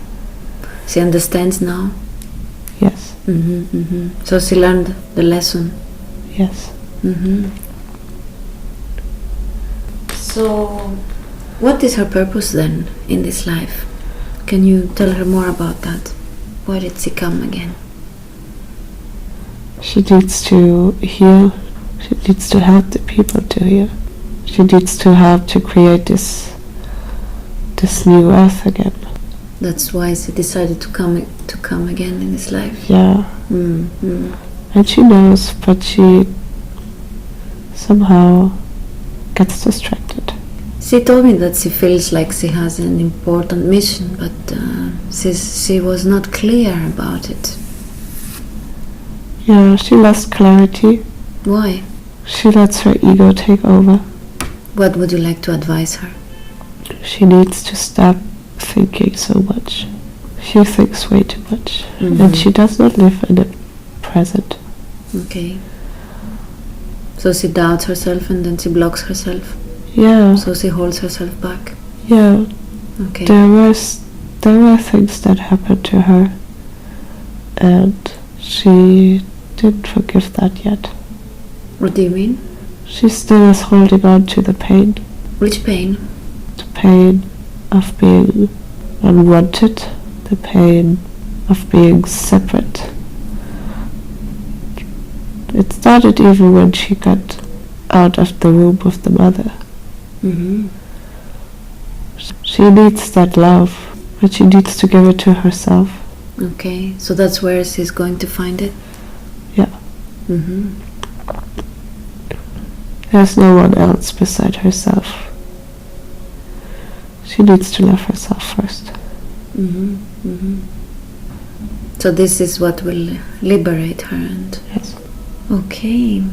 She understands now? Yes. So she learned the lesson? Yes. So what is her purpose then in this life? Can you tell her more about that? Why did she come again? She needs to heal. She needs to help the people to heal. She needs to help to create this new earth again. That's why she decided to come again in this life. Yeah. And she knows, but she somehow gets distracted. She told me that she feels like she has an important mission, but she was not clear about it. Yeah, she lost clarity. Why? She lets her ego take over. What would you like to advise her? She needs to stop thinking so much. She thinks way too much. And she does not live in the present. Okay. So she doubts herself and then she blocks herself. Yeah. So she holds herself back. Yeah. Okay. There were things that happened to her, and she didn't forgive that yet. What do you mean? She still is holding on to the pain. Which pain? The pain of being unwanted, the pain of being separate. It started even when she got out of the womb of the mother. She needs that love, but she needs to give it to herself. Okay, so that's where she's going to find it? Yeah. There's no one else beside herself. She needs to love herself first. So this is what will liberate her. And yes. Okay.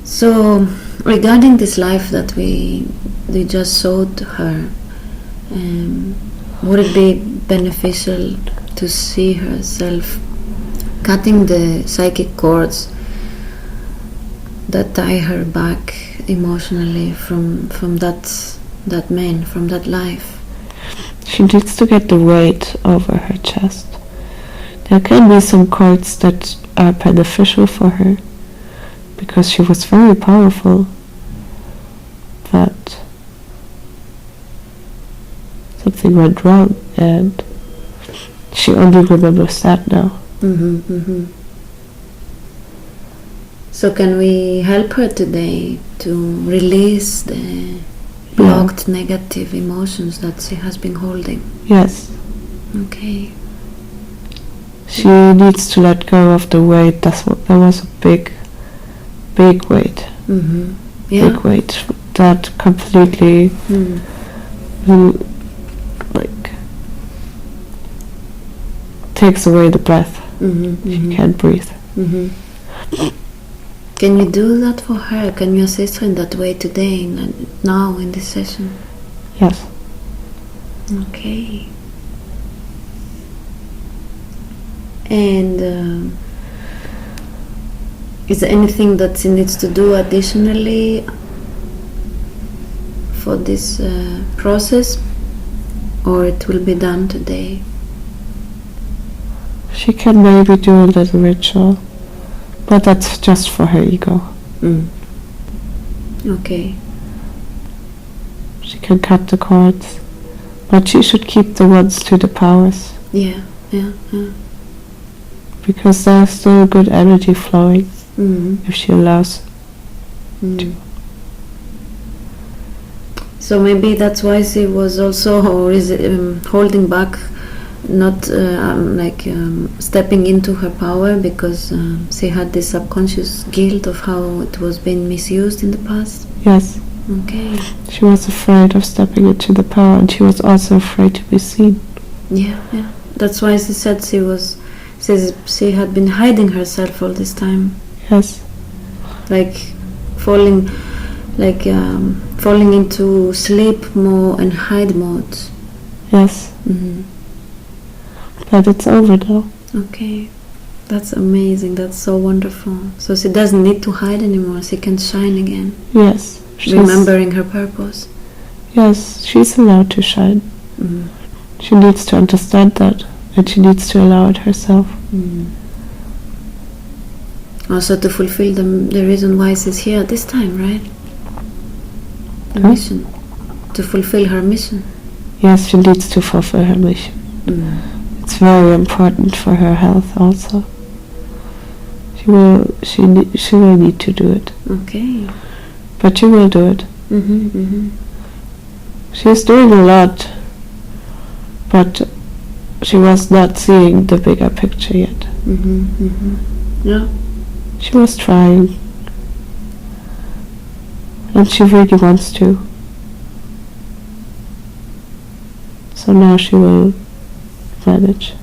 So regarding this life that we just showed her, would it be beneficial to see herself cutting the psychic cords that tie her back emotionally from that man, from that life. She needs to get the weight over her chest. There can be some cords that are beneficial for her, because she was very powerful, but something went wrong and she only remembers that now. So can we help her today to release the blocked negative emotions that she has been holding? Yes. Okay. She needs to let go of the weight. That was a big weight. Yeah. Big weight that completely like takes away the breath. She can't breathe. Can you do that for her? Can you assist her in that way today, now in this session? Yes. Okay. And is there anything that she needs to do additionally for this process, or it will be done today? She can maybe do a little ritual, but that's just for her ego. Okay. She can cut the cords, but she should keep the ones to the powers, Yeah. because there's still good energy flowing if she allows. So maybe that's why she was also holding back, not stepping into her power, because she had this subconscious guilt of how it was being misused in the past. Yes. Okay. She was afraid of stepping into the power, and she was also afraid to be seen. Yeah. That's why she said she had been hiding herself all this time. Yes. Like falling into sleep more and hide mode. Yes. But it's over now. Okay. That's amazing. That's so wonderful. So she doesn't need to hide anymore. She can shine again. Yes. Remembering her purpose. Yes, she's allowed to shine. She needs to understand that, and she needs to allow it herself. Also to fulfill the reason why she's here at this time, right? The mission. To fulfill her mission. Yes, she needs to fulfill her mission. It's very important for her health also. She will need to do it. Okay. But she will do it. She's doing a lot, but she was not seeing the bigger picture yet. Yeah. She was trying, and she really wants to. So now she will manage.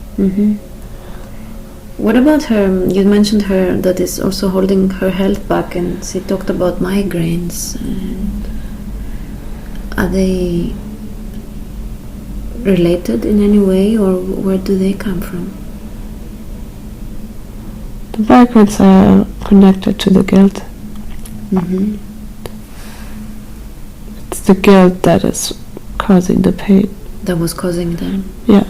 What about her? You mentioned her that is also holding her health back, and she talked about migraines. And are they related in any way, or where do they come from? The migraines are connected to the guilt. It's the guilt that is causing the pain. That was causing them. Yeah.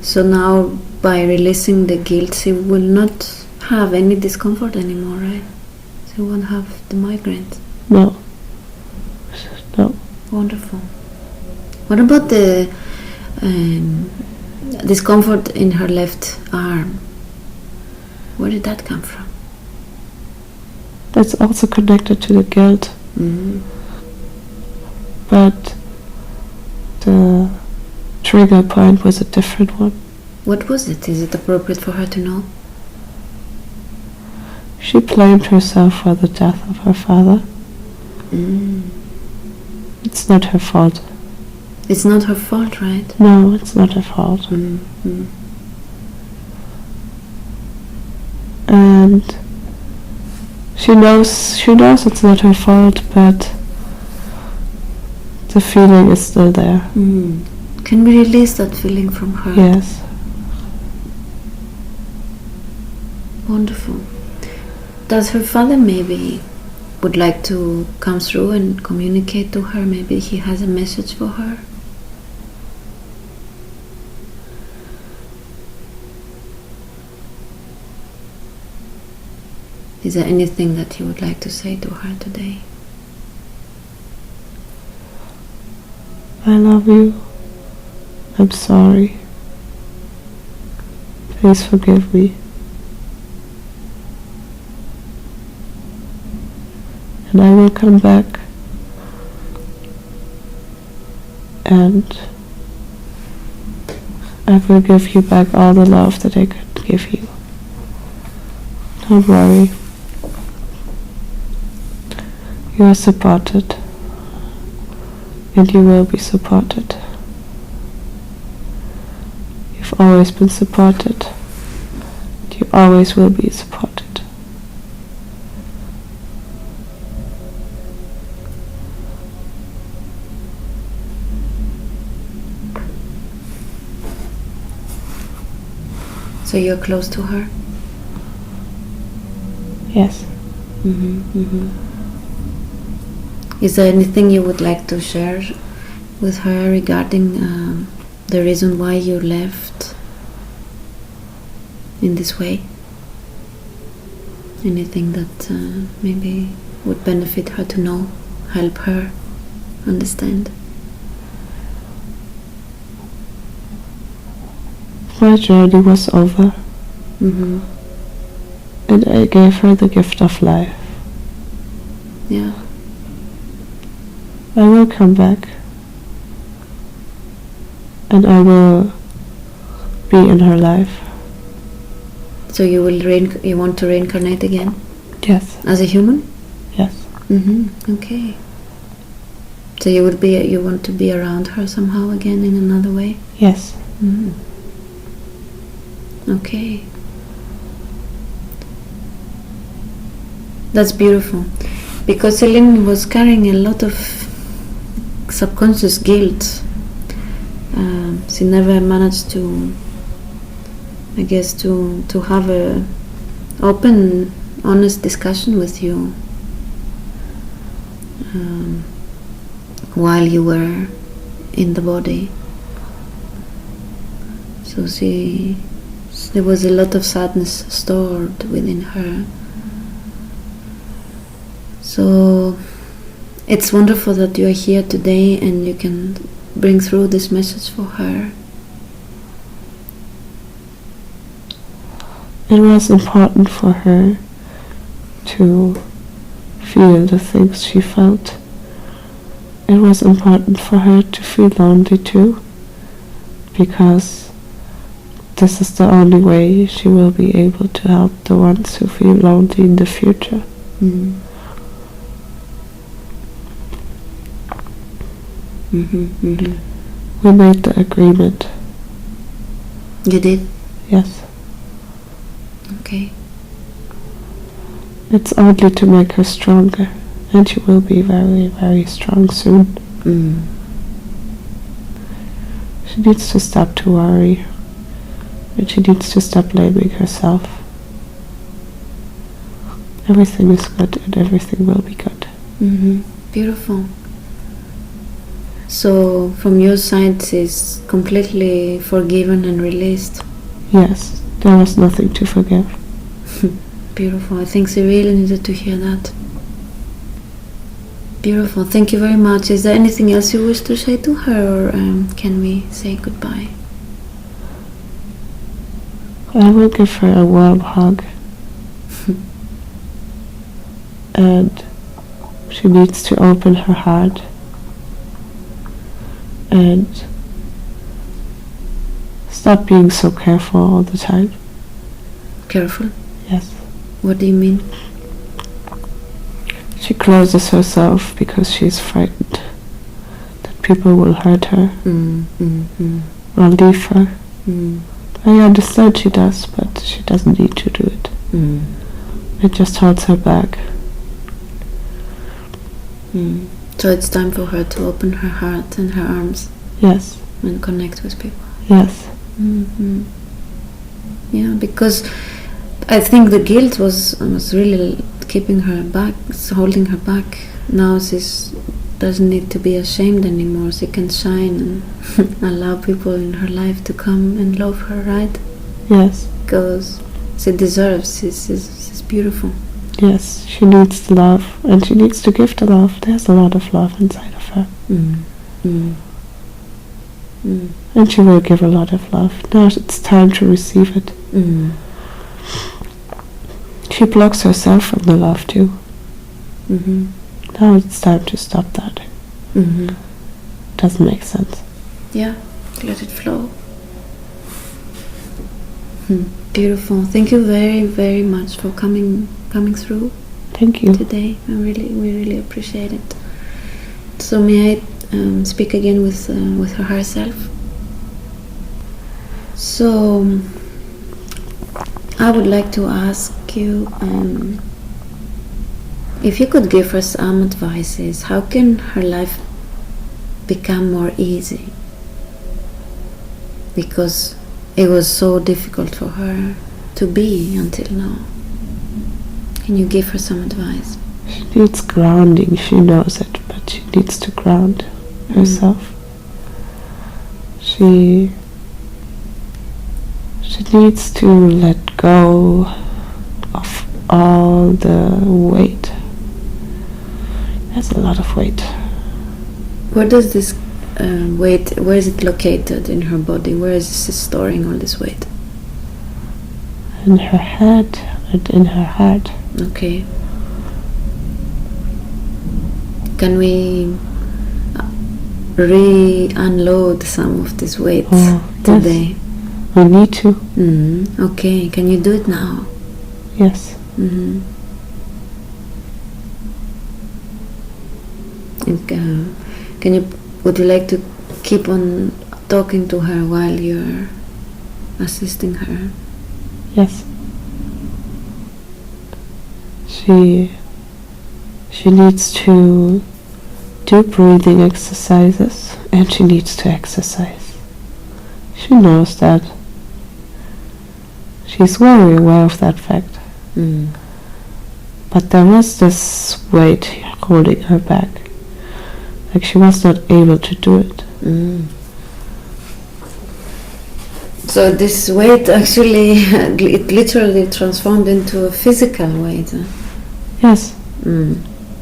So now, by releasing the guilt, she will not have any discomfort anymore, right? She won't have the migraines. No. Wonderful. What about the discomfort in her left arm? Where did that come from? That's also connected to the guilt. But the trigger point was a different one. What was it? Is it appropriate for her to know? She blamed herself for the death of her father. It's not her fault. It's not her fault, right? No, it's not her fault. And she knows it's not her fault, but the feeling is still there. Can we release that feeling from her? Yes. Wonderful. Does her father maybe would like to come through and communicate to her? Maybe he has a message for her? Is there anything that you would like to say to her today? I love you. I'm sorry. Please forgive me. And I will come back and I will give you back all the love that I could give you. Don't worry. You are supported. And you will be supported. You've always been supported. You always will be supported. So you're close to her? Yes. Is there anything you would like to share with her regarding the reason why you left in this way? Anything that maybe would benefit her to know, help her understand? My journey was over. And I gave her the gift of life. Yeah. I will come back. And I will be in her life. So you will you want to reincarnate again? Yes. As a human? Yes. Okay. So you want to be around her somehow again in another way? Yes. Okay. That's beautiful. Because Celine was carrying a lot of subconscious guilt. She never managed to, I guess, to have a open, honest discussion with you while you were in the body. So there was a lot of sadness stored within her. So it's wonderful that you are here today and you can bring through this message for her. It was important for her to feel the things she felt. It was important for her to feel lonely too, because this is the only way she will be able to help the ones who feel lonely in the future. We made the agreement. You did? Yes. Okay. It's only to make her stronger, and she will be very, very strong soon. She needs to stop to worry, and she needs to stop blaming herself. Everything is good and everything will be good. Beautiful. So from your side she's completely forgiven and released? Yes, there was nothing to forgive. Beautiful. I think she really needed to hear that. Beautiful. Thank you very much. Is there anything else you wish to say to her, or can we say goodbye? I will give her a warm hug. And she needs to open her heart and stop being so careful all the time. Careful? Yes. What do you mean? She closes herself because she's frightened that people will hurt her or leave her. I understand she does, but she doesn't need to do it. It just holds her back. So it's time for her to open her heart and her arms. Yes. And connect with people. Yes. Yeah, because I think the guilt was really keeping her back, holding her back. Now she doesn't need to be ashamed anymore. She can shine and allow people in her life to come and love her, right? Yes. Because she deserves. She's beautiful. Yes, she needs the love, and she needs to give the love. There's a lot of love inside of her. And she will give a lot of love. Now it's time to receive it. She blocks herself from the love too. Now it's time to stop that. Doesn't make sense. Yeah, let it flow. Beautiful. Thank you very, very much for coming through. Thank you. Today, we really appreciate it. So may I speak again with her higher self? So I would like to ask you if you could give her some advices. How can her life become more easy? Because it was so difficult for her to be until now. Can you give her some advice? She needs grounding. She knows it, but she needs to ground herself. She needs to let go of all the weight. There's a lot of weight. Where does this weight, where is it located in her body? Where is she storing all this weight? In her head and in her heart. Okay. Can we re-unload some of this weight today? Yes. We need to. Okay. Can you do it now? Yes. Would you like to keep on talking to her while you're assisting her? Yes. She needs to do breathing exercises, and she needs to exercise. She knows that. She's very aware of that fact. But there was this weight holding her back. Like she was not able to do it. So this weight actually, it literally transformed into a physical weight. Yes.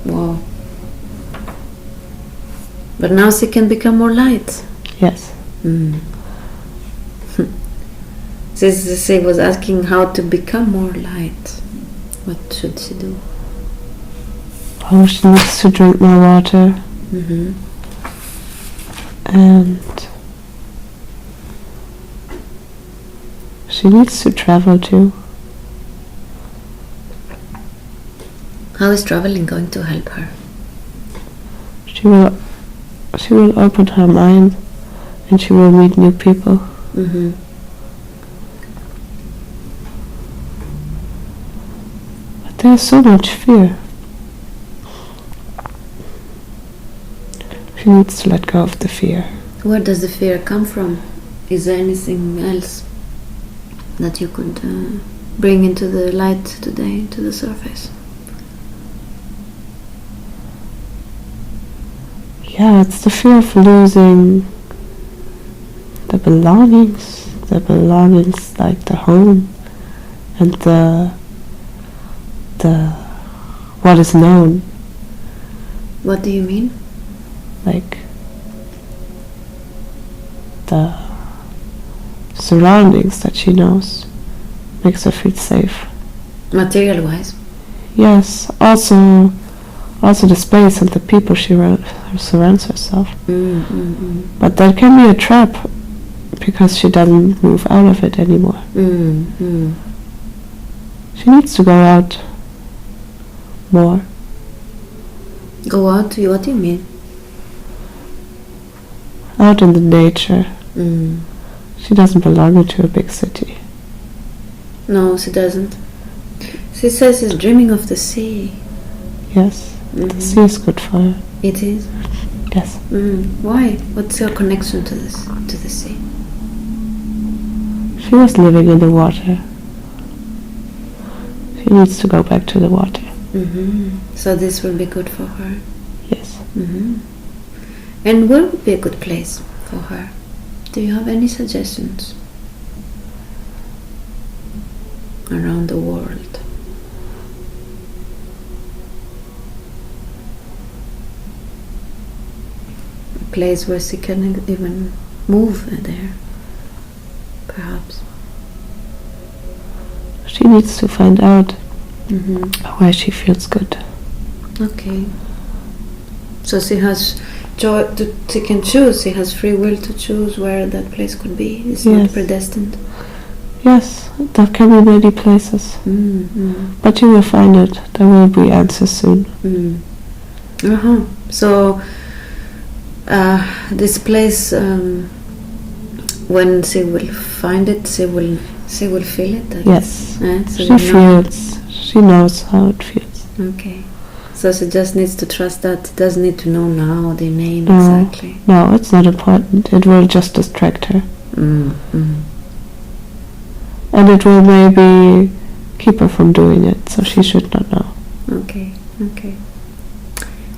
Wow. But now she can become more light. Yes. She was asking how to become more light. What should she do? Oh, she needs to drink more water. And she needs to travel too. How is traveling going to help her? She will open her mind, and she will meet new people. But there's so much fear. She needs to let go of the fear. Where does the fear come from? Is there anything else that you could bring into the light today, to the surface? Yeah, it's the fear of losing the belongings like the home and the what is known. What do you mean? Like the surroundings that she knows makes her feel safe. Material-wise? Yes, also the space and the people she surrounds herself. But that can be a trap because she doesn't move out of it anymore. She needs to go out more. Go out? What do you mean? Out in the nature. She doesn't belong to a big city. No, she doesn't. She says she's dreaming of the sea. Yes, the sea is good for her. It is? Yes. Why? What's your connection to this, to the sea? She was living in the water. She needs to go back to the water. So this will be good for her. Yes. And where would be a good place for her? Do you have any suggestions around the world? A place where she can even move there, perhaps. She needs to find out where she feels good. Okay. So she has she can choose. She has free will to choose where that place could be. It's not predestined. Yes, there can be many places. But you will find it. There will be answers soon. So this place, when she will find it, she will feel it. Yes. She feels. She knows how it feels. Okay. So she just needs to trust that. Doesn't need to know now the name exactly. No, it's not important. It will just distract her. And it will maybe keep her from doing it, so she should not know. Okay.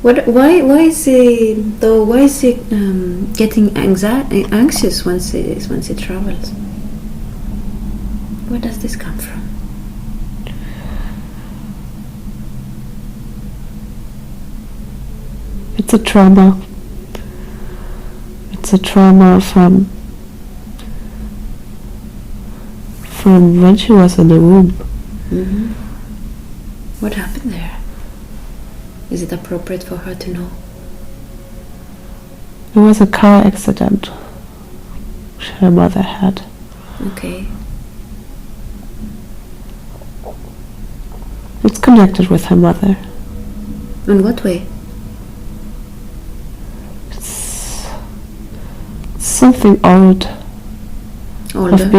Why is she getting anxious when she travels? Where does this come from? It's a trauma. It's a trauma from when she was in the womb. What happened there? Is it appropriate for her to know? It was a car accident her mother had. Okay. It's connected with her mother. In what way? It's something old. Older? Of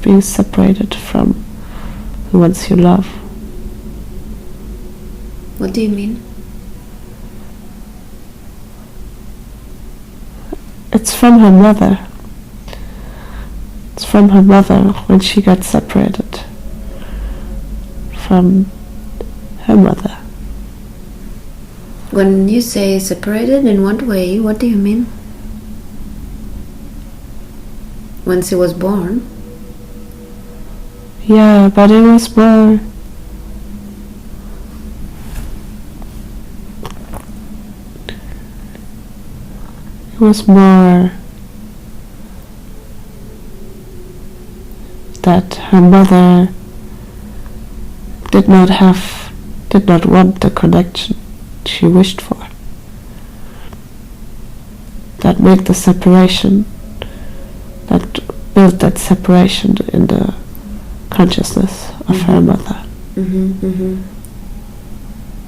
being separated from the ones you love. What do you mean? It's from her mother. It's from her mother when she got separated from her mother. When you say separated, in what way? What do you mean? When she was born? Yeah, but it was more... It was more that her mother did not want the connection she wished for. That made the separation, that built that separation in the consciousness of her mother.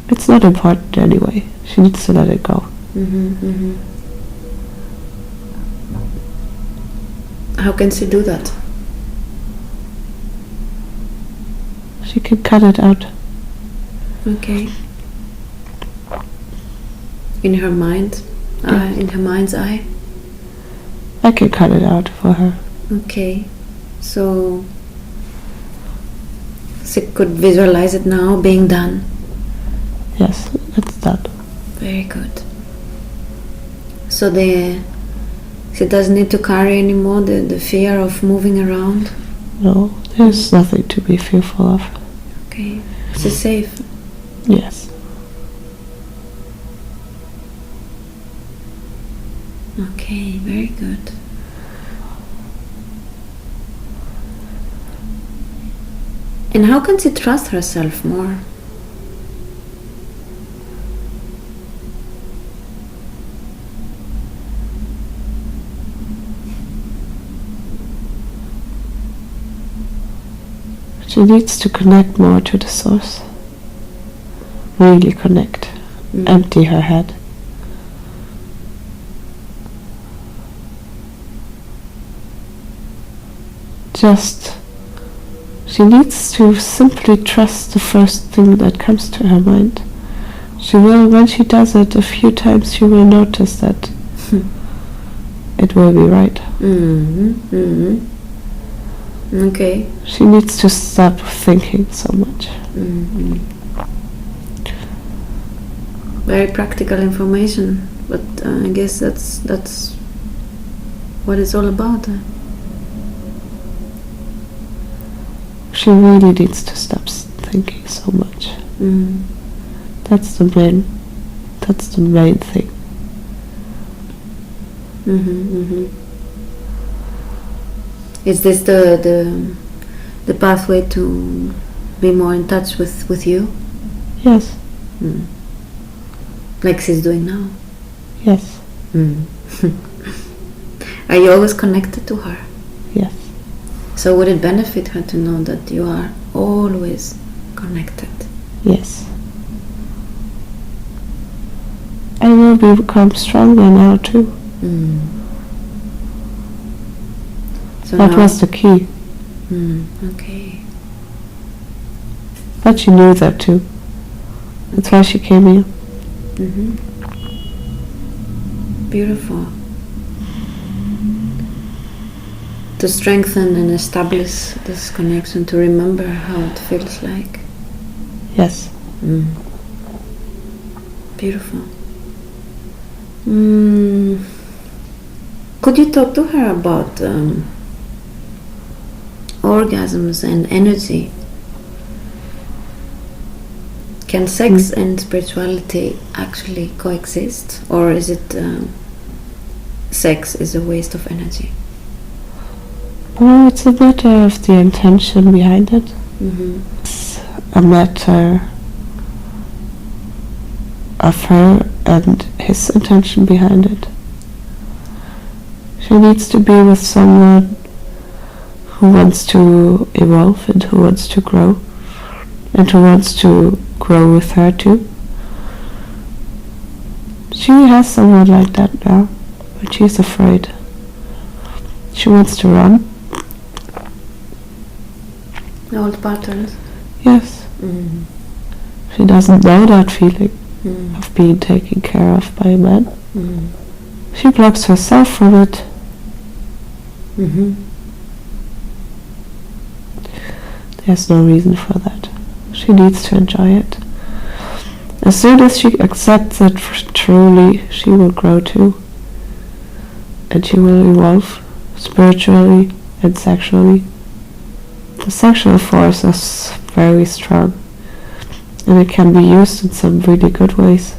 It's not important anyway. She needs to let it go. How can she do that? She can cut it out. Okay. In her mind? In her mind's eye? I can cut it out for her. Okay. So she could visualize it now being done. Yes, it's done. Very good. So she doesn't need to carry anymore the fear of moving around? No, there's nothing to be fearful of. Okay. She's safe? Yes. Okay, very good. And how can she trust herself more? She needs to connect more to the source. Really connect. Empty her head. She needs to simply trust the first thing that comes to her mind. When she does it a few times, she will notice that it will be right. Okay. She needs to stop thinking so much. Mm-hmm. Very practical information, but I guess that's what it's all about. She really needs to stop thinking so much. Mm. That's the main thing. Mm-hmm, mm-hmm. Is this the pathway to be more in touch with you? Yes. Mm. Like she's doing now? Yes. Mm. Are you always connected to her? Yes. So would it benefit her to know that you are always connected? Yes. I will become stronger now too. Mm. So That now, was the key. okay. But she knew that too. That's why she came here. Mm-hmm. Beautiful. To strengthen and establish this connection, to remember how it feels like. Yes. Mm. Beautiful. Could you talk to her about orgasms and energy? Can sex and spirituality actually coexist, or is it sex is a waste of energy? Well, it's a matter of the intention behind it. Mm-hmm. It's a matter of her and his intention behind it. She needs to be with someone who wants to evolve and who wants to grow, and who wants to grow with her too. She has someone like that now, but she's afraid. She wants to run. Old patterns. Yes. Mm-hmm. She doesn't know that feeling Mm. of being taken care of by a man. Mm. She blocks herself from it. Mm-hmm. There's no reason for that. She needs to enjoy it. As soon as she accepts it truly, she will grow too. And she will evolve spiritually and sexually. The sexual force is very strong, and it can be used in some really good ways.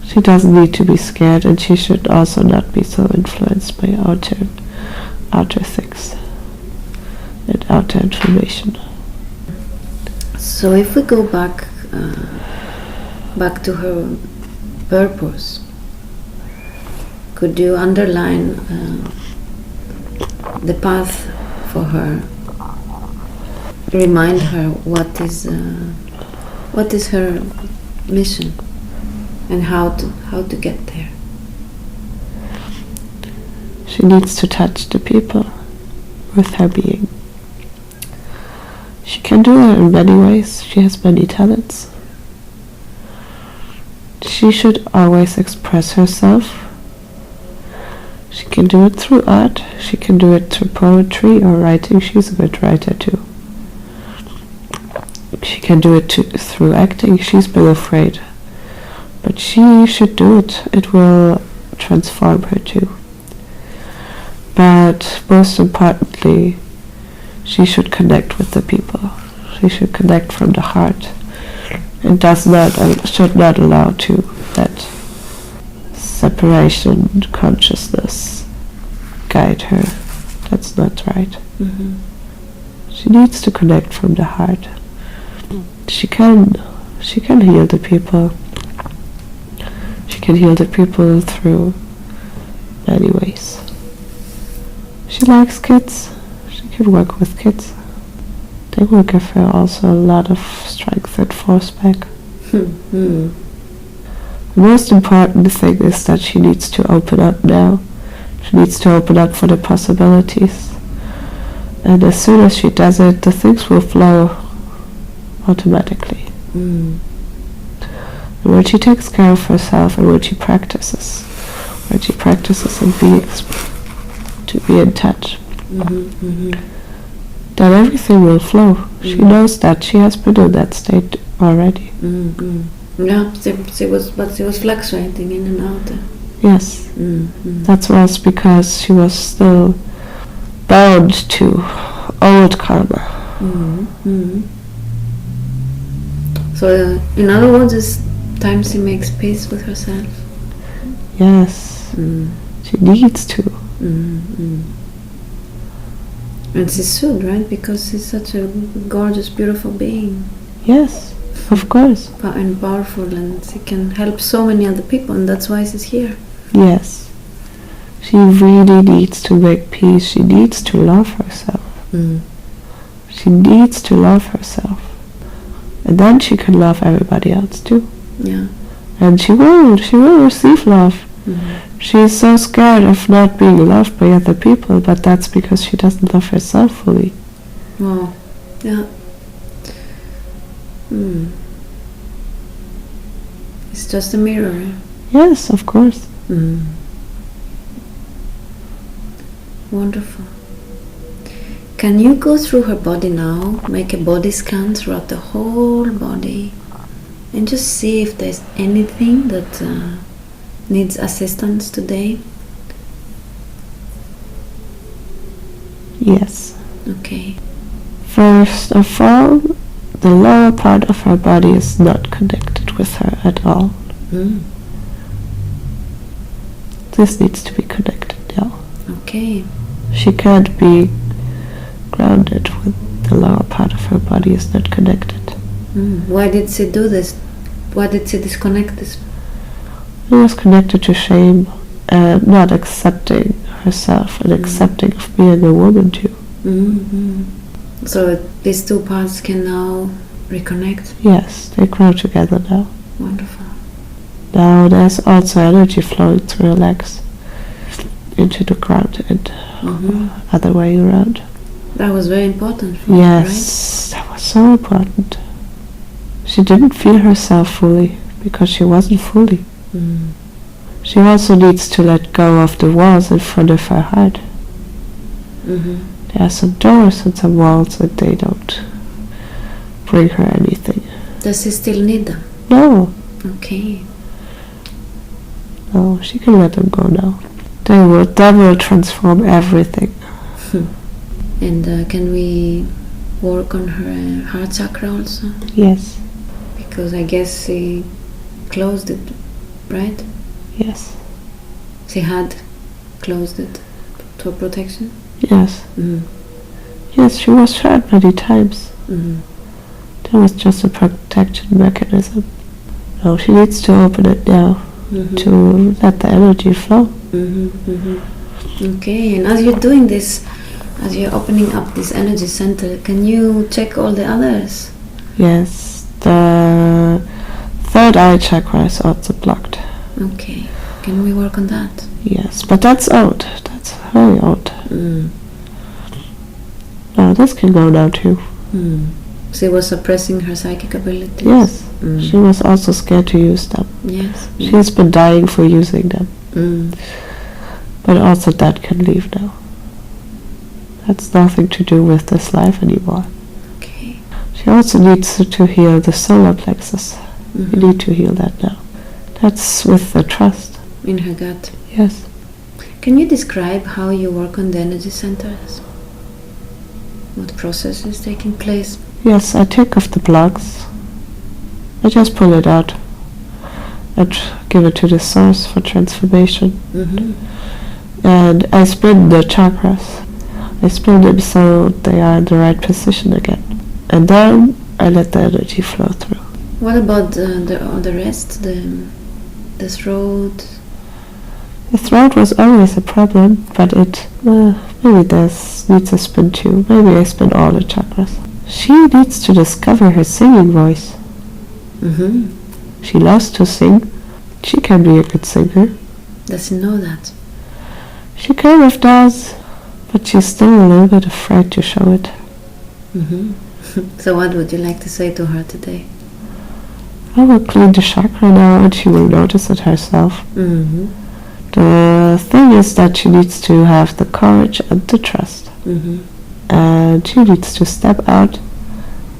She doesn't need to be scared, and she should also not be so influenced by outer things and outer information. So if we go back to her purpose, could you underline the path for her? Remind her what is her mission and how to get there. She needs to touch the people with her being. She can do it in many ways. She has many talents. She should always express herself. She can do it through art. She can do it through poetry or writing. She's a good writer too. She can do it through acting. She's been afraid. But she should do it. It will transform her too. But most importantly, she should connect with the people. She should connect from the heart, and should not allow to that separation consciousness guide her. That's not right. Mm-hmm. She needs to connect from the heart. She can heal the people. She can heal the people through many ways. She likes kids. She can work with kids. They will give her also a lot of strength and force back. Mm-hmm. The most important thing is that she needs to open up now. She needs to open up for the possibilities. And as soon as she does it, the things will flow automatically. Mm. And when she takes care of herself and when she practices and to be in touch, then everything will flow. She knows that she has been in that state already. Yeah, she was fluctuating in and out. Yes, that was because she was still bound to old karma. So, in other words, it's time she makes peace with herself. Yes, she needs to. And she should, right? Because she's such a gorgeous, beautiful being. Yes, of course. And powerful, and she can help so many other people, and that's why she's here. Yes, she really needs to make peace. She needs to love herself. She needs to love herself. And then she can love everybody else too. Yeah. And she will receive love. She is so scared of not being loved by other people, but that's because she doesn't love herself fully. Wow. Yeah. It's just a mirror. Yes, of course. Wonderful. Can you go through her body now, make a body scan throughout the whole body, and just see if there's anything that needs assistance today? Yes. Okay. First of all, the lower part of her body is not connected with her at all. This needs to be connected now. Okay. She can't be grounded with the lower part of her body is not connected. Why did she do this? Why did she disconnect this? It was connected to shame and not accepting herself and accepting of being a woman too. So these two parts can now reconnect? Yes, they grow together now. Wonderful. Now there's also energy flowing through her legs into the ground and other way around. That was very important for Yes, that was so important. She didn't feel herself fully because she wasn't fully. She also needs to let go of the walls in front of her heart. There are some doors and some walls and they don't bring her anything. Does she still need them? No. Okay. No, she can let them go now. That will transform everything. And can we work on her heart chakra also? Yes. Because I guess she closed it, right? Yes. She had closed it to protection? Yes. Yes, she was shot many times. That was just a protection mechanism. No, she needs to open it now to let the energy flow. Okay, and as you're doing this, as you're opening up this energy center, can you check all the others? Yes, the third eye chakra is also blocked. Okay, can we work on that? Yes, but that's old. That's very old. No, this can go now too. She was suppressing her psychic abilities? Yes, she was also scared to use them. Yes. She has been dying for using them. But also that can leave now. That's nothing to do with this life anymore. Okay. She also needs to heal the solar plexus. We need to heal that now. That's with the trust. In her gut. Yes. Can you describe how you work on the energy centers? What process is taking place? Yes, I take off the blocks. I just pull it out and give it to the source for transformation. And I spin the chakras. I spin them so they are in the right position again. And then I let the energy flow through. What about the rest? The throat? The throat was always a problem, but maybe this needs a spin too. Maybe I spin all the chakras. She needs to discover her singing voice. She loves to sing. She can be a good singer. Does she know that? She kind of does, but she's still a little bit afraid to show it. So what would you like to say to her today? I will clean the chakra now and she will notice it herself. The thing is that she needs to have the courage and the trust. Mm-hmm. and she needs to step out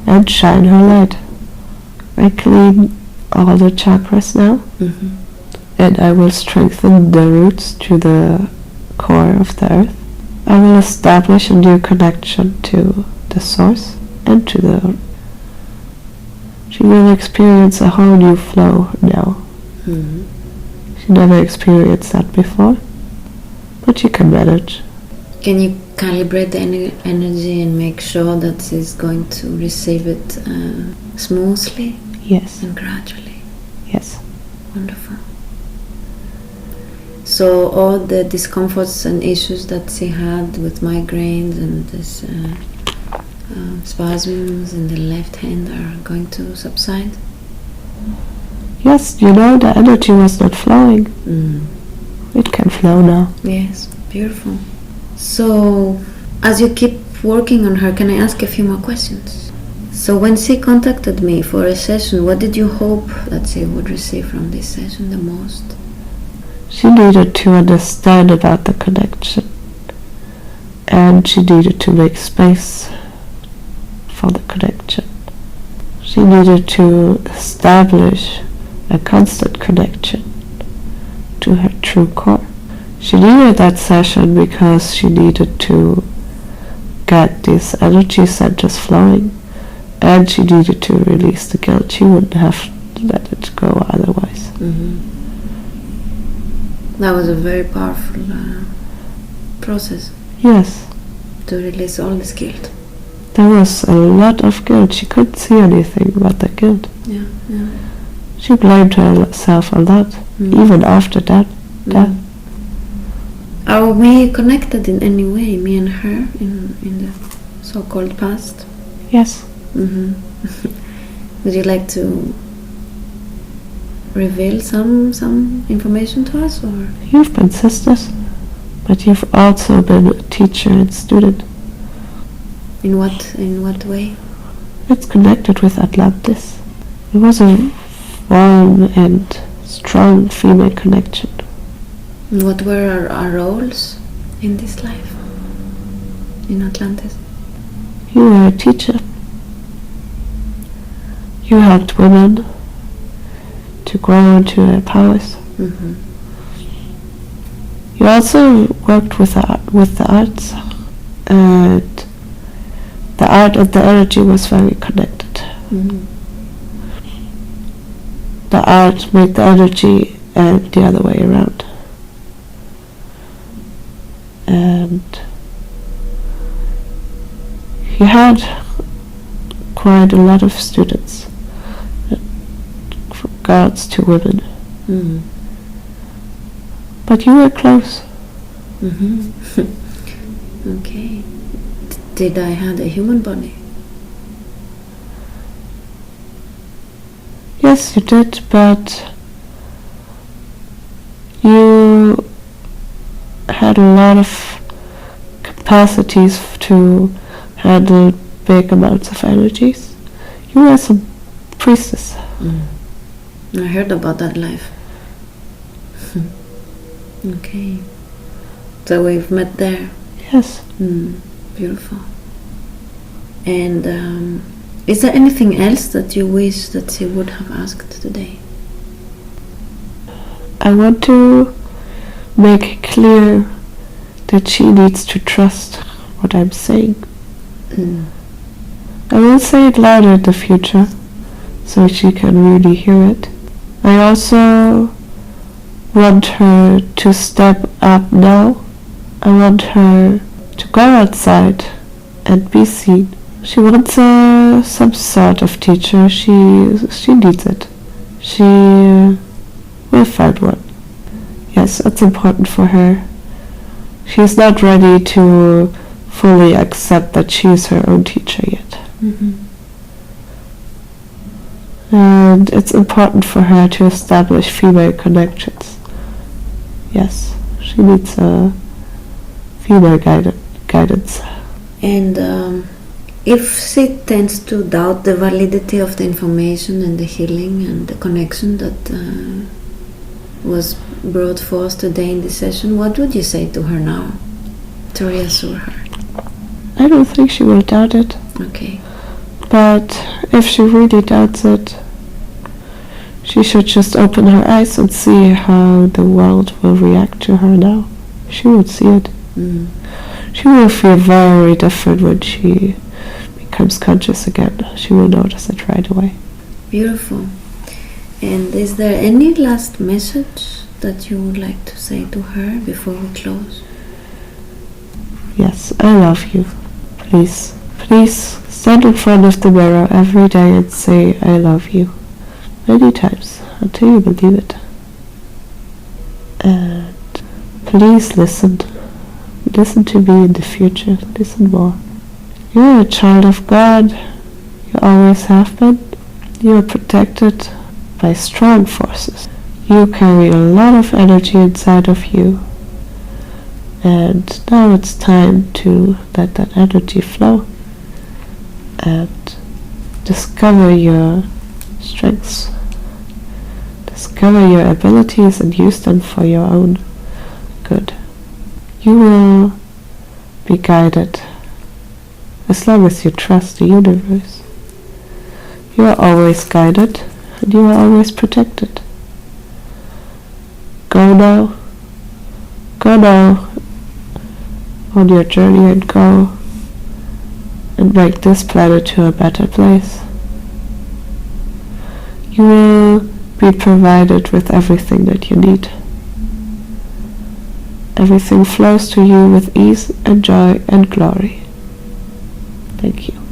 and shine her light. I clean all the chakras now, Mm-hmm. and I will strengthen the roots to the core of the earth. I will establish a new connection to the source and to the... She will experience a whole new flow now. Mm-hmm. She never experienced that before, but she can manage. Can you calibrate the energy and make sure that she's going to receive it smoothly Yes, and gradually? yes. Wonderful. So all the discomforts and issues that she had with migraines and this spasms in the left hand are going to subside? Yes, you know, the energy was not flowing. Mm. It can flow now. Yes, beautiful. So, as you keep working on her, can I ask a few more questions? So, when she contacted me for a session, what did you hope that she would receive from this session the most? She needed to understand about the connection, and she needed to make space for the connection. She needed to establish a constant connection to her true core. She needed that session because she needed to get these energy centers flowing, and she needed to release the guilt. She wouldn't have let it go otherwise. Mm-hmm. That was a very powerful process Yes, to release all this guilt. there was a lot of guilt. She couldn't see anything but the guilt. Yeah, yeah. She blamed herself a lot, Mm. even after that. Mm. Are we connected in any way, me and her, in the so-called past? Yes, Mm-hmm. Would you like to reveal some information to us, or? you've been sisters, but you've also been a teacher and student. In what way? It's connected with Atlantis. It was a warm and strong female connection. And what were our roles in this life in Atlantis? You were a teacher. You helped women to grow into their powers. Mm-hmm. You also worked with the arts, and the art and the energy was very connected. Mm-hmm. The art made the energy and the other way around. And he had quite a lot of students, from girls to women, Mm-hmm. but you were close. Mm-hmm. Okay. Did I have a human body? Yes, you did, but you had a lot of capacities to handle big amounts of energies. You were some priestess. Mm. I heard about that life. Okay. So we've met there. Yes. Mm. Beautiful. And is there anything else that you wish that she would have asked today? I want to make it clear that she needs to trust what I'm saying. Mm. I will say it louder in the future, so she can really hear it. I also want her to step up now. I want her to go outside and be seen. She wants some sort of teacher. She needs it. She will find one. Yes, it's important for her. She's not ready to fully accept that she is her own teacher yet. Mm-hmm. And it's important for her to establish female connections. Yes, she needs a female guidance. And if she tends to doubt the validity of the information and the healing and the connection that was brought forth today in this session, what would you say to her now to reassure her? I don't think she will doubt it. Okay. But if she really doubts it, she should just open her eyes and see how the world will react to her now. She will see it. Mm. She will feel very different when she becomes conscious again. She will notice it right away. Beautiful. And is there any last message that you would like to say to her before we close? Yes, I love you. Please, please stand in front of the mirror every day and say I love you. Many times, until you believe it. And please listen. Listen to me in the future. Listen more. You're a child of God. You always have been. You are protected by strong forces. You carry a lot of energy inside of you. And now it's time to let that energy flow and discover your strengths. Discover your abilities and use them for your own good. You will be guided as long as you trust the universe. You are always guided and you are always protected. Go now on your journey and go and make this planet to a better place. You will be provided with everything that you need. Everything flows to you with ease and joy and glory. Thank you.